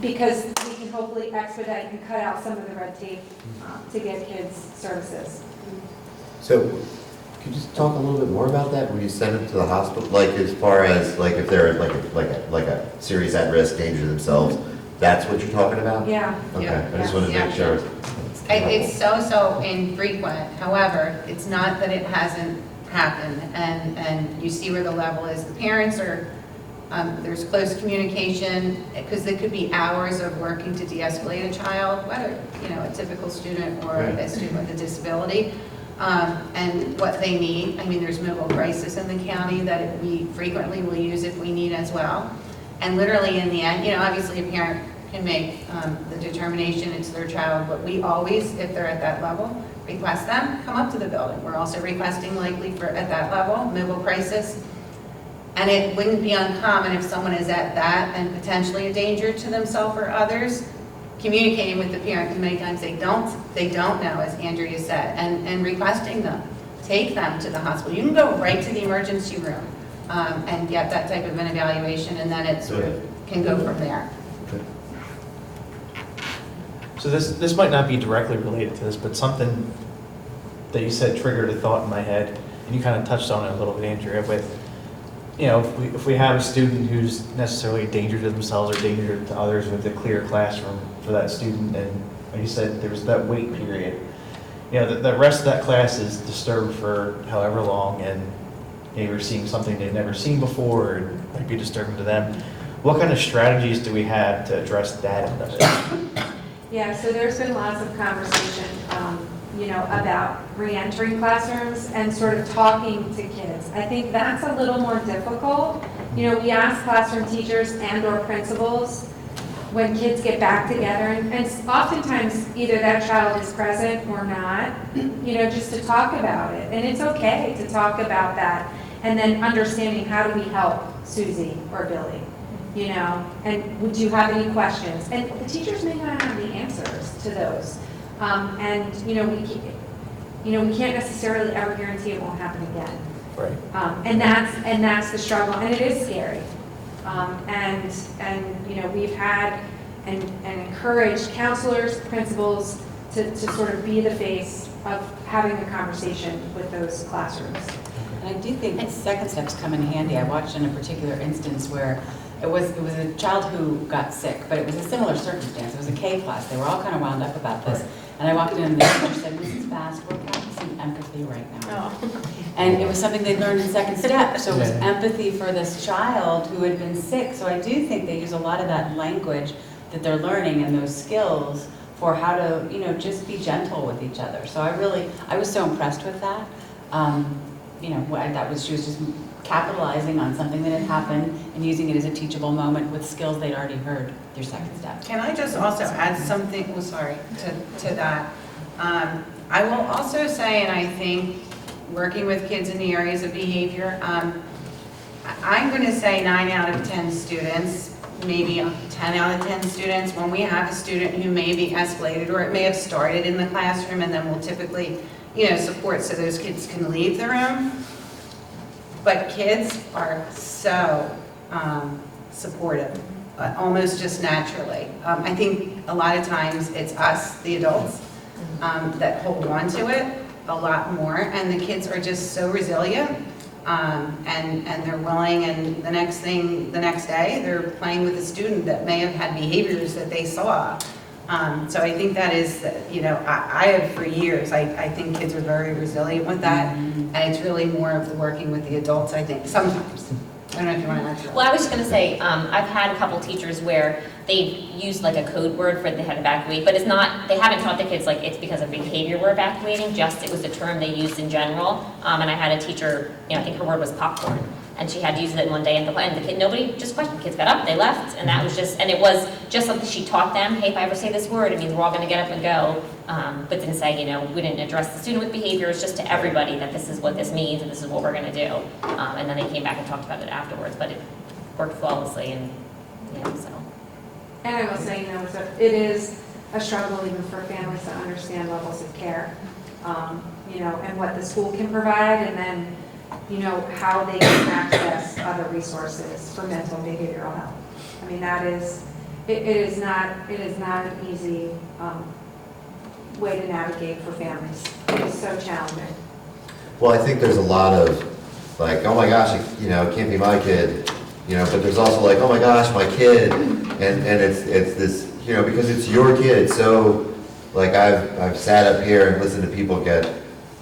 Because we can hopefully expedite and cut out some of the red tape to get kids services. So, could you just talk a little bit more about that? When you send them to the hospital, like as far as like if they're like a serious at risk, danger to themselves, that's what you're talking about? Yeah. Okay, Yeah. I just wanted to make sure. It's so infrequent. However, it's not that it hasn't happened, and you see where the level is. The parents are, there's close communication, because there could be hours of working to de-escalate a child, whether, a typical student or a student with a disability, and what they need. There's mobile crisis in the county that we frequently will use if we need as well. And literally in the end, obviously a parent can make the determination it's their child, but we always, if they're at that level, request them come up to the building. We're also requesting likely for at that level, mobile crisis. And it wouldn't be uncommon if someone is at that and potentially a danger to themselves or others, communicating with the parent, because many times they don't know, as Andrea said, and requesting them, take them to the hospital. You can go right to the emergency room and get that type of an evaluation, and then it sort of can go from there. So this might not be directly related to this, but something that you said triggered a thought in my head, and you kind of touched on it a little bit, Andrea, with, if we have a student who's necessarily a danger to themselves or danger to others with a clear classroom for that student, and like you said, there was that wait period. The rest of that class is disturbed for however long, and you're seeing something they've never seen before, or it might be disturbing to them. What kind of strategies do we have to address that end of it? Yeah, so there's been lots of conversation, about reentry classrooms and sort of talking to kids. I think that's a little more difficult. We ask classroom teachers and or principals when kids get back together, and oftentimes either that child is present or not, just to talk about it. And it's okay to talk about that, and then understanding how do we help Susie or Billy. And would you have any questions? And the teachers may not have the answers to those. We can't necessarily ever guarantee it won't happen again. Right. And that's the struggle, and it is scary. We've had and encouraged counselors, principals to sort of be the face of having a conversation with those classrooms. And I do think the second steps come in handy. I watched in a particular instance where it was a child who got sick, but it was a similar circumstance. It was a K class. They were all kind of wound up about this. And I walked in and the teacher said, Mrs. Bass, we're practicing empathy right now. Oh. And it was something they learned in second step. So it was empathy for this child who had been sick. So I do think they use a lot of that language that they're learning and those skills for how to, just be gentle with each other. So I was so impressed with that. She was just capitalizing on something that had happened and using it as a teachable moment with skills they'd already heard through second step. Can I just also add something, to that? I will also say, and I think working with kids in the areas of behavior, I'm going to say 9 out of 10 students, maybe 10 out of 10 students, when we have a student who may be escalated, or it may have started in the classroom, and then we'll typically, support so those kids can leave the room. But kids are so supportive, almost just naturally. I think a lot of times it's us, the adults, that hold on to it a lot more, and the kids are just so resilient and they're willing, and the next day, they're playing with a student that may have had behaviors that they saw. So I think that is, I have for years, I think kids are very resilient with that, and it's really more of the working with the adults, I think, sometimes. I don't know if you want to answer that. Well, I was just going to say, I've had a couple teachers where they've used like a code word for they had to evacuate, but it's not, they haven't taught the kids like it's because of behavior we're evacuating, just it was a term they used in general. And I had a teacher, I think her word was popcorn, and she had to use it one day, and the kid, nobody just questioned. Kids got up, they left, and that was just, and it was just something she taught them. Hey, if I ever say this word, it means we're all going to get up and go. But didn't say, we didn't address the student with behavior. It's just to everybody that this is what this means and this is what we're going to do. And then they came back and talked about it afterwards, but it worked flawlessly, and so. And I will say, it is a struggle even for families to understand levels of care, and what the school can provide, and then, how they can access other resources for mental and behavioral health. I mean, it is not an easy way to navigate for families. It is so challenging. Well, I think there's a lot of, like, oh my gosh, it can't be my kid, but there's also like, oh my gosh, my kid, and it's this, because it's your kid. So, like, I've sat up here and listened to people get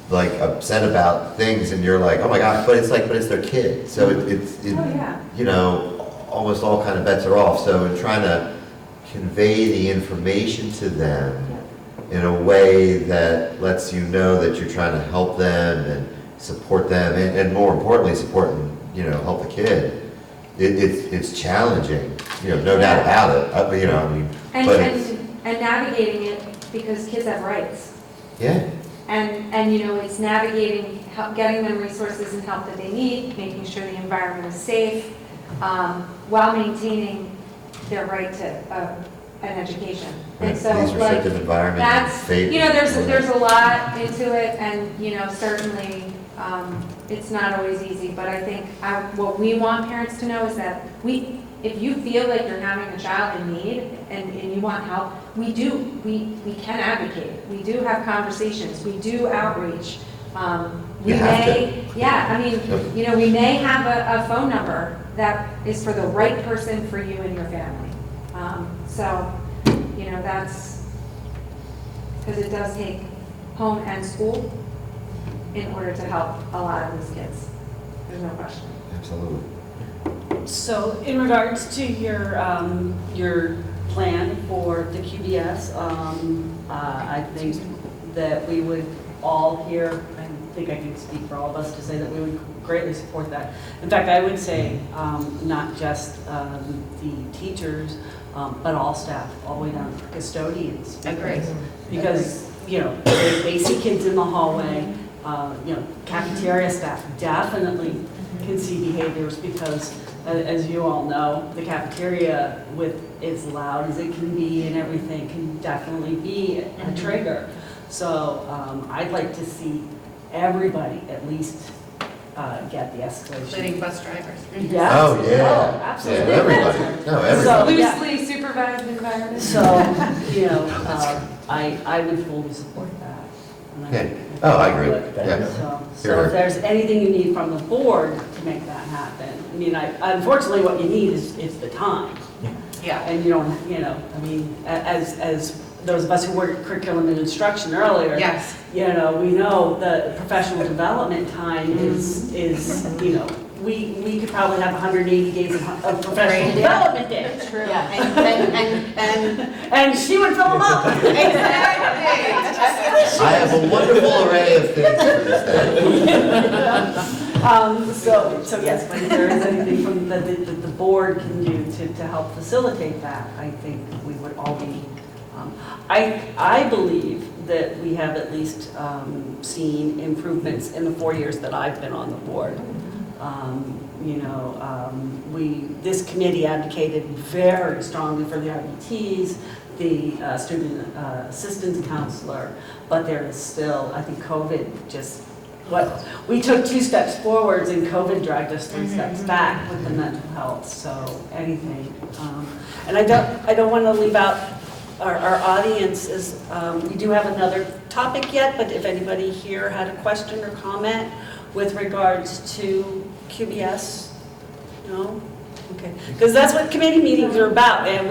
like upset about things, and you're like, oh my gosh, but it's their kid. So almost all kind of bets are off. So in trying to convey the information to them in a way that lets you know that you're trying to help them and support them, and more importantly, support and help the kid. It's challenging, no doubt about it. And navigating it because kids have rights. Yeah. And it's navigating, getting them resources and help that they need, making sure the environment is safe, while maintaining their right to an education. And so, these restrictive environments, that's, faith, there's a lot into it, and certainly it's not always easy. But I think what we want parents to know is that if you feel like you're having a child in need and you want help, we can advocate. We do have conversations. We do outreach. We may have a phone number that is for the right person for you and your family. That's because it does take home and school in order to help a lot of these kids. There's no question. Absolutely. So in regards to your plan for the QBS, I think that we would all here, I think I can speak for all of us to say that we would greatly support that. In fact, I would say not just the teachers, but all staff, all the way down to custodians. Because, they see kids in the hallway, cafeteria staff definitely can see behaviors because, as you all know, the cafeteria, with as loud as it can be and everything, can definitely be a trigger. So I'd like to see everybody at least get the escalation. Including bus drivers. Yes. Oh, yeah. Oh, absolutely. Yeah, everybody. No, everybody. Loosely supervised environment. So, I would fully support that. And Okay. Oh, I agree. Yeah. So if there's anything you need from the board to make that happen, unfortunately, what you need is the time. Yeah. And you don't, as those of us who work curriculum and instruction earlier. Yes. We know the professional development time is we could probably have 180 days of professional development days. True. Yeah. And she would fill them up. Exactly. I have a wonderful array of things for this day. So yes, but if there is anything from that the board can do to help facilitate that, I think we would all be. I believe that we have at least seen improvements in the 4 years that I've been on the board. This committee advocated very strongly for the RBTs, the student assistance counselor, but there is still, I think COVID we took 2 steps forwards and COVID dragged us 3 steps back with the mental health, so anything. And I don't want to leave out our audience we do have another topic yet, but if anybody here had a question or comment, with regards to QBS? No? Okay, because that's what committee meetings are about, and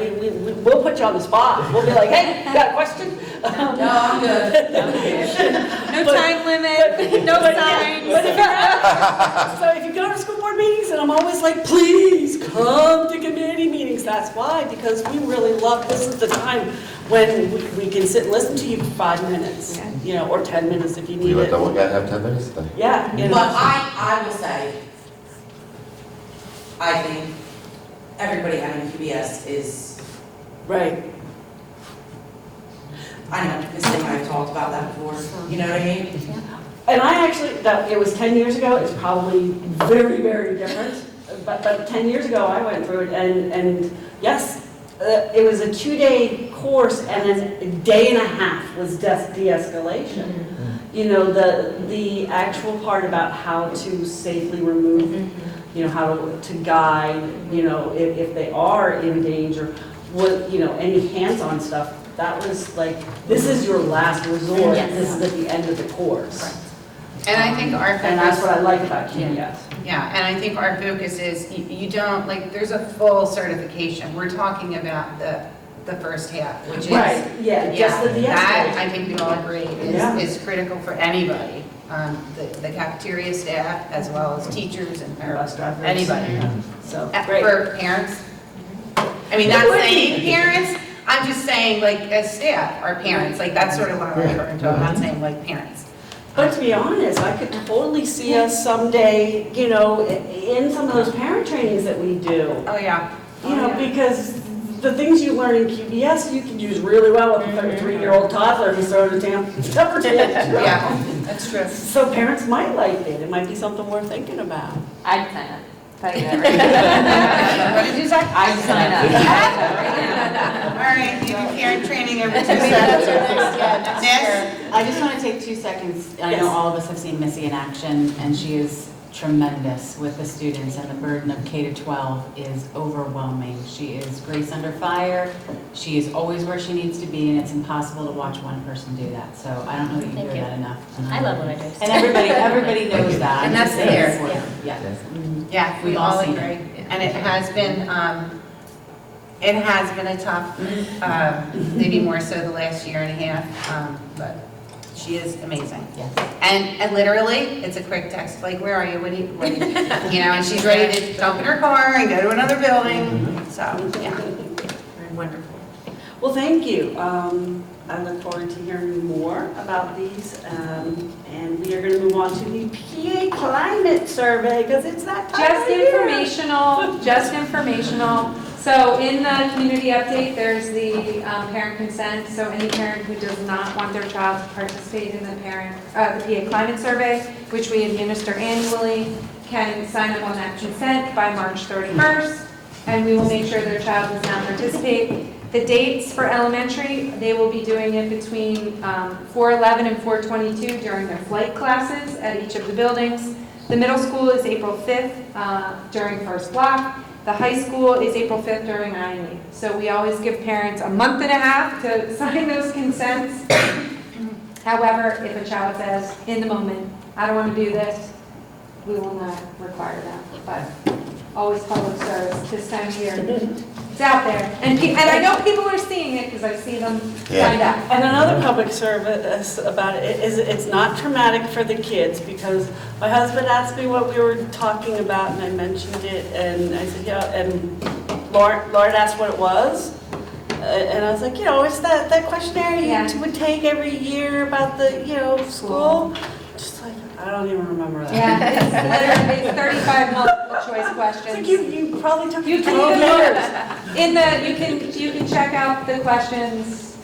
we'll put you on the spot. We'll be like, hey, you got a question? No, I'm good. No time limit, no signs. So if you go to school board meetings, and I'm always like, please come to committee meetings, that's why, because we really love, this is the time when we can sit and listen to you for 5 minutes, you know, or 10 minutes if you need We let it. the one guy have 10 minutes? Yeah, you know. But I will say, I think everybody having QBS is, Right. I know, Ms. Ling and I have talked about that before, you know what I mean? And I actually, it was 10 years ago, it's probably very, very different. But 10 years ago, I went through it, and yes, it was a 2-day course, and then a day and a half was de-escalation. You know, the actual part about how to safely remove, you know, how to guide, you know, if they are in danger, what, you know, any hands-on stuff, that was like, this is your last resort, Yes. this is at the end of the course. And I think our And that's focus, what I like about QBS. yeah, and I think our focus is, you don't, like, there's a full certification. We're talking about the first half, which is. Right, yeah, just the That, de-escalation. I think we all agree, Yeah. is critical for anybody. The cafeteria staff, as well as teachers and Bus drivers. anybody. So, great. For parents, I mean, not saying parents, I'm just saying, like, as staff, our parents, like, that's sort of what I'm referring to, I'm not saying like parents. But to be honest, I could totally see us someday, you know, in some of those parent trainings that we do. Oh, yeah. You know, because the things you learn in QBS, you can use really well with a 3-year-old toddler who's throwing a temper tantrum. Yeah, that's true. So parents might like it. It might be something worth thinking about. I'd sign up. Tell you that right What did you say? I'd sign up. All right, you do parent training every 2 seconds. Yes? I just want to take 2 seconds. I Yes. know all of us have seen Missy in action, and she is tremendous with the students, and the burden of K to 12 is overwhelming. She is grace under fire. She is always where she needs to be, and it's impossible to watch one person do that. So I don't know that you Thank hear you. that enough. I love when I do. And everybody knows that. And that's I'm just saying there. it for them. Yeah. Yeah, we We've all all seen agree. it. And it has been a tough, maybe more so the last year and a half, but she is amazing. Yes. And literally, it's a quick text, like, where are you, what do you, you know, and she's ready to jump in her car and go to another building, so, yeah. Wonderful. Well, thank you. I look forward to hearing more about these. And we are going to move on to the PA climate survey because it's that time Just of year. informational. So in the community update, there's the parent consent. So any parent who does not want their child to participate in the PA climate survey, which we administer annually, can sign up on that consent by March 31st, and we will make sure their child does not participate. The dates for elementary, they will be doing it between 4/11 and 4/22 during their flight classes at each of the buildings. The middle school is April 5th during first block. The high school is April 5th during IE. So we always give parents a month and a half to sign those consents. However, if a child says, in the moment, I don't want to do this, we will not require that. But always public service this time of year. It's out there. And I know people are seeing it because I see them signed up. And another public service about it is it's not traumatic for the kids because my husband asked me what we were talking about and I mentioned it and I said, yeah, and Lauren asked what it was. And I was like, you know, it's that questionnaire you would take every year about the, you know, school. Just like, I don't even remember that. Yeah, it's 35 multiple choice questions. It's like you probably took You 12 can, years. you can check out the questions.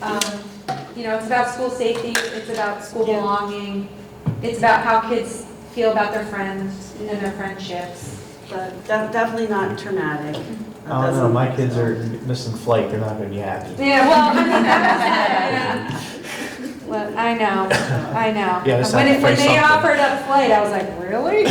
You know, it's about school safety, it's about school belonging, it's about how kids feel about their friends and their friendships. But definitely not traumatic. I don't know, my kids are missing flight, they're not gonna be happy. Yeah, well, I mean, that was, well, I know. Yeah, just have When to when phrase they something. offered up flight, I was like, really?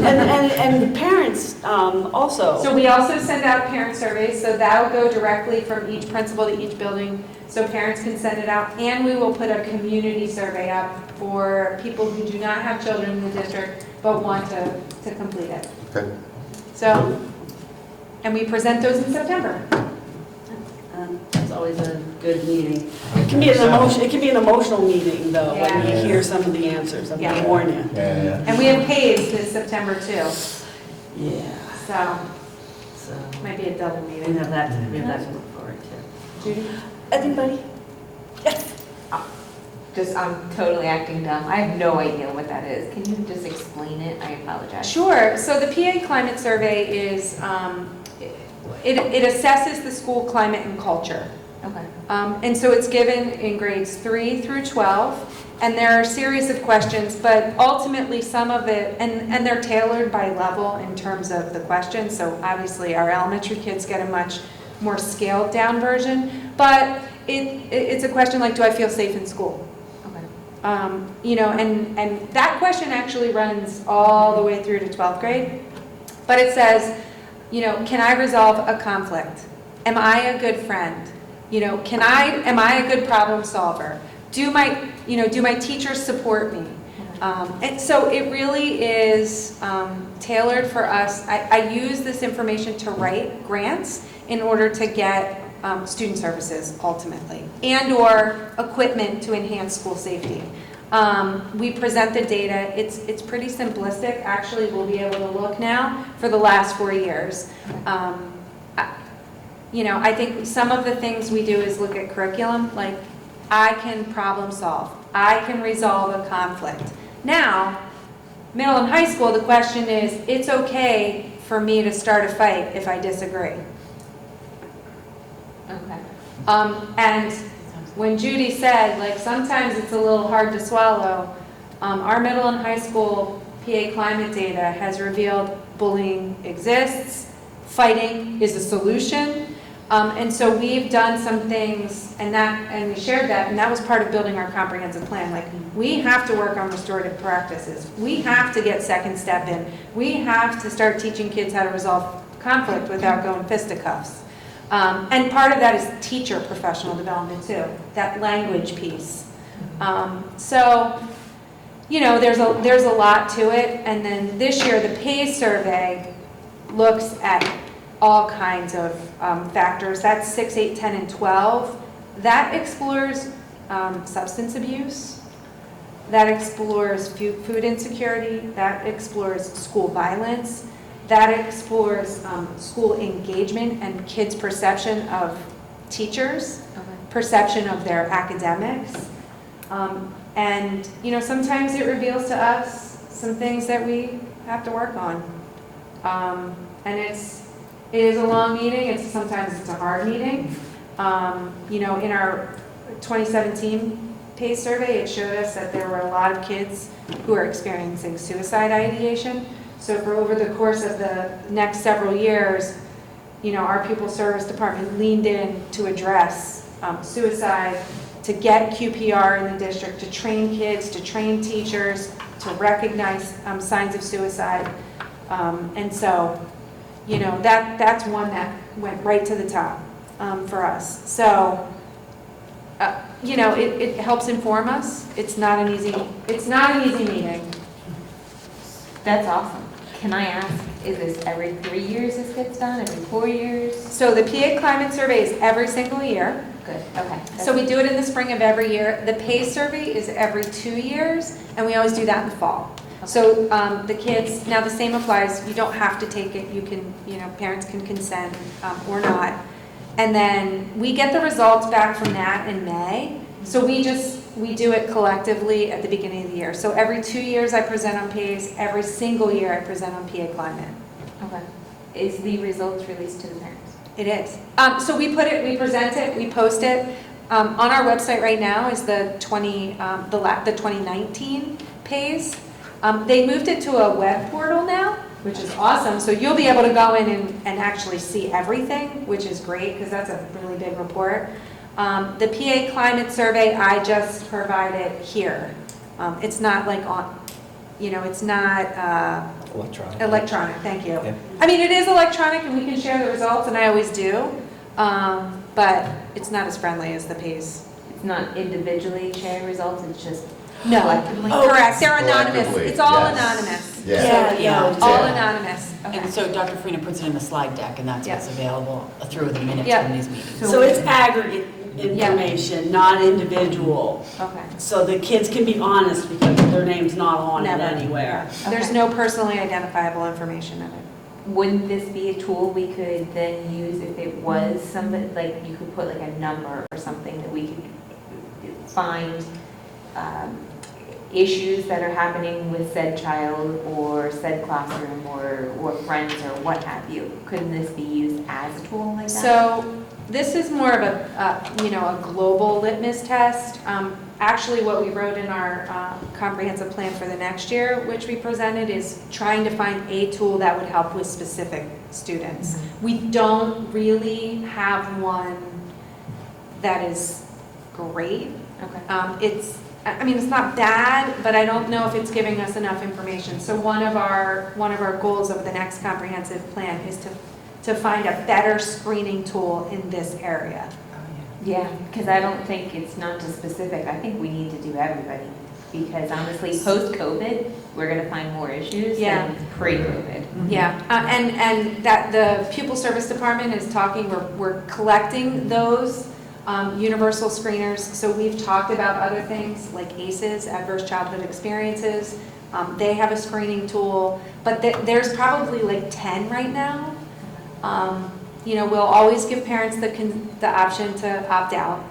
And parents also. So we also send out parent surveys, so that'll go directly from each principal to each building, so parents can send it out. And we will put a community survey up for people who do not have children in the district, but want to complete it. Okay. So, and we present those in September. It's always a good meeting. It can be an emotional meeting, though, when you Yeah. hear some of the answers, I'm Yeah. gonna warn you. Yeah. And we have PACE this September too, Yeah, so so might be a double we meeting. have that to look forward to. Judy? Anybody? Just, I'm totally acting dumb. I have no idea what that is. Can you just explain it? I apologize. Sure. So the PA Climate Survey is, it assesses the school climate and culture. Okay. And so it's given in grades 3 through 12, and there are a series of questions, but ultimately some of it, and they're tailored by level in terms of the questions. So obviously our elementary kids get a much more scaled down version, but it's a question like, do I feel safe in school? Okay. You know, and that question actually runs all the way through to 12th grade. But it says, you know, can I resolve a conflict? Am I a good friend? You know, am I a good problem solver? Do my teachers support me? And so it really is tailored for us. I use this information to write grants in order to get student services ultimately, and or equipment to enhance school safety. We present the data. It's pretty simplistic. Actually, we'll be able to look now for the last 4 years. You know, I think some of the things we do is look at curriculum, like I can problem solve. I can resolve a conflict. Now, middle and high school, the question is, it's okay for me to start a fight if I disagree. Okay. And when Judy said, like, sometimes it's a little hard to swallow, our middle and high school PA climate data has revealed bullying exists, fighting is a solution, and so we've done some things, and we shared that, and that was part of building our comprehensive plan. Like, we have to work on restorative practices. We have to get second step in. We have to start teaching kids how to resolve conflict without going fisticuffs. And part of that is teacher professional development too, that language piece. So, you know, there's a lot to it. And then this year, the PACE survey looks at all kinds of factors. That's 6, 8, 10, and 12. That explores substance abuse. That explores food insecurity. That explores school violence. That explores school engagement and kids' perception of teachers, perception of their academics. And, you know, sometimes it reveals to us some things that we have to work on. And it is a long meeting. Sometimes it's a hard meeting. You know, in our 2017 PACE survey, it showed us that there were a lot of kids who are experiencing suicide ideation. So for over the course of the next several years, you know, our Pupil Service Department leaned in to address suicide, to get QPR in the district, to train kids, to train teachers, to recognize signs of suicide. And so, you know, that's one that went right to the top for us. So, you know, it helps inform us. It's not an easy meeting. That's awesome. Can I ask, is this every 3 years this gets done, every 4 years? So the PA Climate Survey is every single year. Good, okay. So we do it in the spring of every year. The PACE survey is every 2 years, and we always do that in the fall. So the kids, now the same applies, you don't have to take it, you can, you know, parents can consent or not. And then we get the results back from that in May. So we do it collectively at the beginning of the year. So every 2 years I present on PACE, every single year I present on PA Climate. Okay. Is the results released to the parents? It is. So we present it, we post it. On our website right now is the 2019 PACE. They moved it to a web portal now, which is awesome. So you'll be able to go in and actually see everything, which is great because that's a really big report. The PA Climate Survey I just provided here. It's not like on, you know, it's not Electronic. Electronic, thank you. Yeah. I mean, it is electronic and we can share the results and I always do, but it's not as friendly as the PACE. It's not individually sharing results, it's just No, collectively? correct, they're anonymous, Collectively, it's all yes. anonymous. Yeah. Yeah. All Yeah. anonymous, okay. And so Dr. Farina puts it in a slide deck, and that's what's Yeah. available through the minutes Yeah. from these meetings. So it's aggregate information, not individual. Okay. So the kids can be honest because their name's not on it Never. anywhere. There's Okay. no personally identifiable information in it. Wouldn't this be a tool we could then use if it was somebody, like you could put like a number or something that we could find issues that are happening with said child or said classroom or friends or what have you? Couldn't this be used as a tool like that? So this is more of a global litmus test. Actually, what we wrote in our comprehensive plan for the next year, which we presented, is trying to find a tool that would help with specific students. We don't really have one that is great. Okay. It's not bad, but I don't know if it's giving us enough information. So one of our goals of the next comprehensive plan is to find a better screening tool in this area. Yeah, because I don't think it's not just specific. I think we need to do everybody. Because honestly, post-COVID, we're going to find more issues Yeah. than pre-COVID. Yeah, and that the Pupil Service Department is talking, we're collecting those universal screeners. So we've talked about other things like ACEs, Adverse Childhood Experiences. They have a screening tool, but there's probably like 10 right now. We'll always give parents the option to opt out.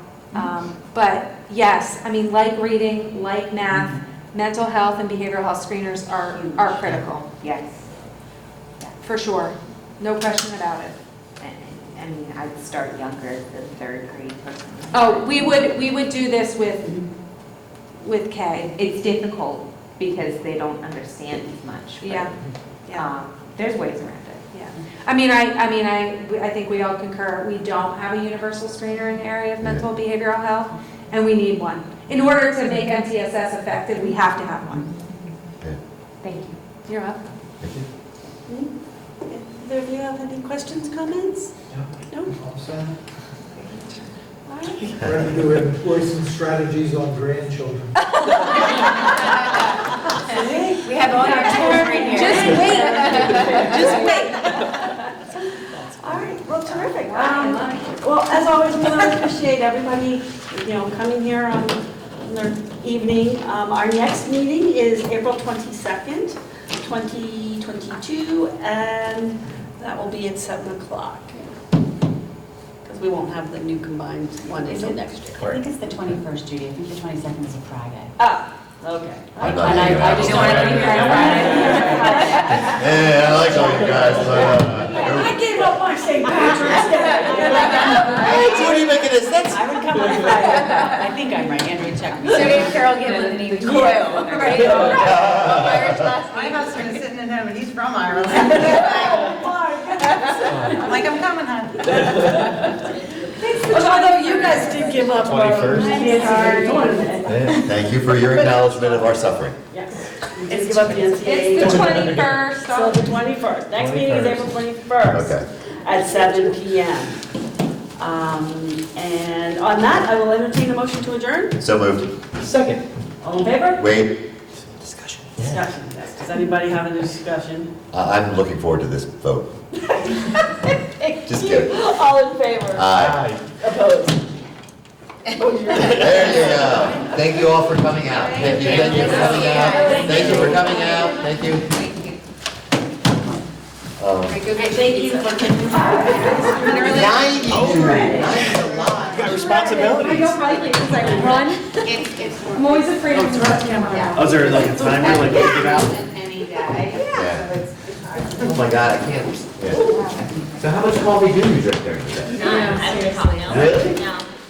But yes, I mean, like reading, like math, mental health and behavioral health screeners are critical, Yes. for sure. No question about it. I mean, I'd start younger than third grade person. Oh, we would do this with K. It's difficult because they don't understand as much. but, Yeah. There's ways around it. Yeah. I think we all concur, we don't have a universal screener in the area of mental and behavioral health, and we need one. In order to make MTSS effective, we have to have one. Yeah. Thank you. You're welcome. Thank you. Either of you have any questions, comments? No? Revenue enforcement strategies on grandchildren. We have all your tools right here. Just wait. All right, well, terrific. Well, as always, we really appreciate everybody, coming here on their evening. Our next meeting is April 22nd, 2022, and that will be at 7 o'clock. Because we won't have the new combined one until next year. I think it's the 21st, Judy. I think the 22nd is a Friday. Ah, okay. I'm And not here. I just want to be here on Friday. Yeah, I like all you guys, but, I gave up my St. Patrick's Day. what are you making this? That's I would come on Friday. I think I'm right. Andrea, check me. So did Carol Giblin and even clue, right? Irish last My name. husband is sitting at home and he's from Ireland. Oh, my goodness. I'm like, I'm coming, hon. Although you guys did give up. 21st. Yes. Thank you for your acknowledgement of our suffering. Yes. You did give up the NCAA. It's the 21st. So the 21st. Next meeting is April 21st. Okay. At 7 p.m. And on that, I will entertain a motion to adjourn. So moved. Second. All in favor? Wait, Discussion. Discussion. Yes. Does anybody have a discussion? I'm looking forward to this vote. Just kidding. All in favor? Aye. Opposed? There you go. Thank you all for coming out. Thank you for coming out. Thank you for coming out. Thank you. Thank you for taking part. 90. 90's a lot. Got responsibilities. I don't like it because I run. I'm always afraid of the camera. Oh, is there like a timer, like we get out? Any day. Yeah. Oh my God, I can't. Yeah. So how much coffee do you drink during the day?